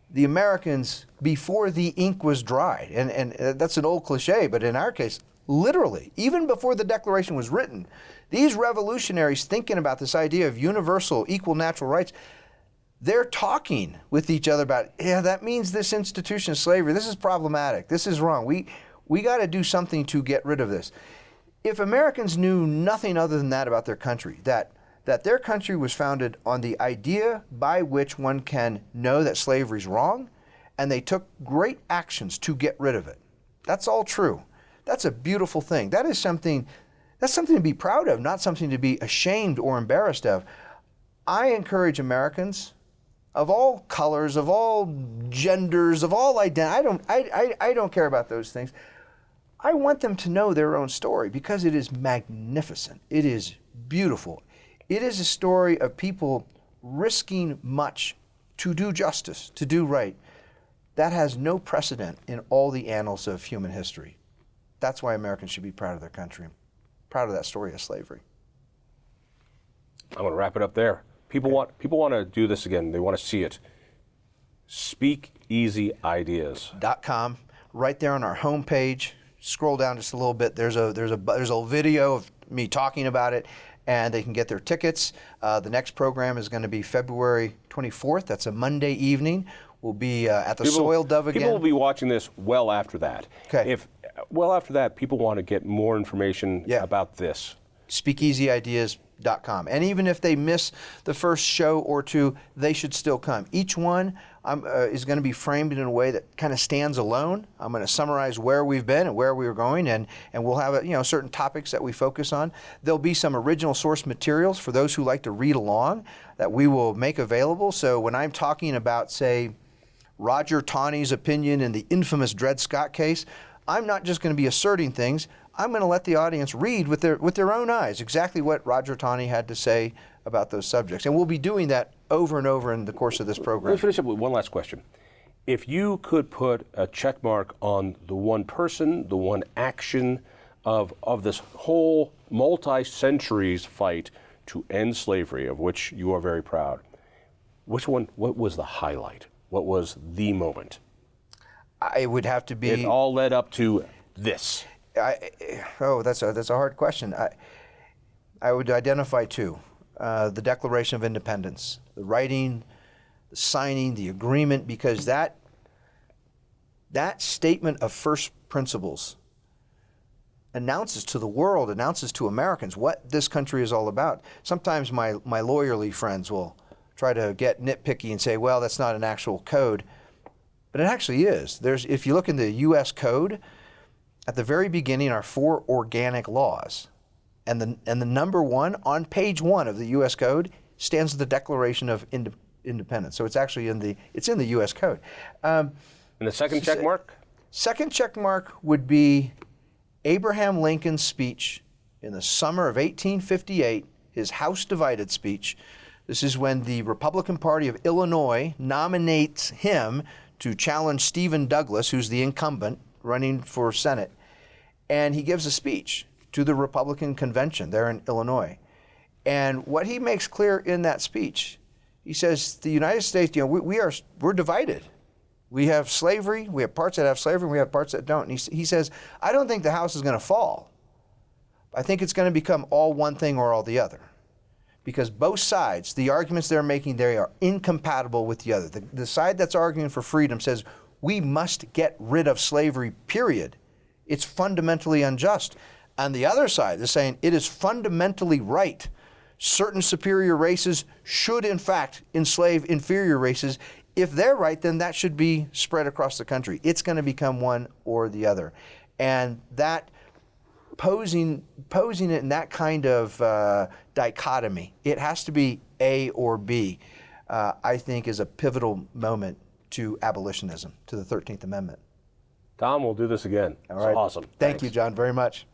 A: The Americans, before the ink was dried, and that's an old cliche, but in our case, literally, even before the Declaration was written, these revolutionaries thinking about this idea of universal, equal natural rights, they're talking with each other about, yeah, that means this institution of slavery, this is problematic, this is wrong. We got to do something to get rid of this. If Americans knew nothing other than that about their country, that their country was founded on the idea by which one can know that slavery is wrong, and they took great actions to get rid of it. That's all true. That's a beautiful thing. That's something to be proud of, not something to be ashamed or embarrassed of. I encourage Americans of all colors, of all genders, of all identity. I don't care about those things. I want them to know their own story, because it is magnificent. It is beautiful. It is a story of people risking much to do justice, to do right. That has no precedent in all the annals of human history. That's why Americans should be proud of their country, proud of that story of slavery.
B: I'm going to wrap it up there. People want to do this again. They want to see it. Speakeasy Ideas.com.
A: Right there on our homepage. Scroll down just a little bit. There's a video of me talking about it, and they can get their tickets. The next program is going to be February 24th. That's a Monday evening. We'll be at the Soil Dove again.
B: People will be watching this well after that.
A: Okay.
B: If well after that, people want to get more information about this.
A: Speakeasyideas.com. And even if they miss the first show or two, they should still come. Each one is going to be framed in a way that kind of stands alone. I'm going to summarize where we've been and where we are going, and we'll have certain topics that we focus on. There'll be some original source materials for those who like to read along that we will make available. So when I'm talking about, say, Roger Taney's opinion in the infamous Dred Scott case, I'm not just going to be asserting things. I'm going to let the audience read with their own eyes exactly what Roger Taney had to say about those subjects. And we'll be doing that over and over in the course of this program.
B: Let me finish up with one last question. If you could put a check mark on the one person, the one action of this whole multi-centuries fight to end slavery, of which you are very proud, what was the highlight? what was the moment?
A: It would have to be.
B: It all led up to this.
A: That's a hard question. I would identify two: the Declaration of Independence, the writing, the signing, the agreement, because that statement of first principles announces to the world, announces to Americans what this country is all about. Sometimes my lawyerly friends will try to get nitpicky and say, well, that's not an actual code. But it actually is. If you look in the U.S. Code, at the very beginning are 4 organic laws. And the number 1 on page 1 of the U.S. Code stands the Declaration of Independence. So it's actually in the U.S. Code.
B: And the second check mark?
A: Second check mark would be Abraham Lincoln's speech in the summer of 1858, his House divided speech. This is when the Republican Party of Illinois nominates him to challenge Stephen Douglas, who's the incumbent running for Senate. And he gives a speech to the Republican convention there in Illinois. And what he makes clear in that speech, he says, the United States, we're divided. We have slavery, we have parts that have slavery, and we have parts that don't. And he says, I don't think the house is going to fall. I think it's going to become all one thing or all the other. Because both sides, the arguments they're making, they are incompatible with the other. The side that's arguing for freedom says, we must get rid of slavery, period. It's fundamentally unjust. And the other side is saying it is fundamentally right. Certain superior races should, in fact, enslave inferior races. If they're right, then that should be spread across the country. It's going to become one or the other. And that posing it in that kind of dichotomy, it has to be A or B, I think is a pivotal moment to abolitionism, to the 13th Amendment.
B: Tom, we'll do this again.
A: All right.
B: It's awesome.
A: Thank you, John, very much.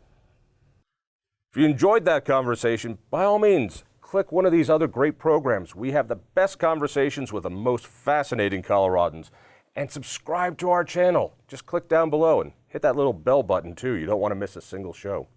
B: If you enjoyed that conversation, by all means, click one of these other great programs. We have the best conversations with the most fascinating Coloradans. And subscribe to our channel. Just click down below and hit that little bell button too. You don't want to miss a single show.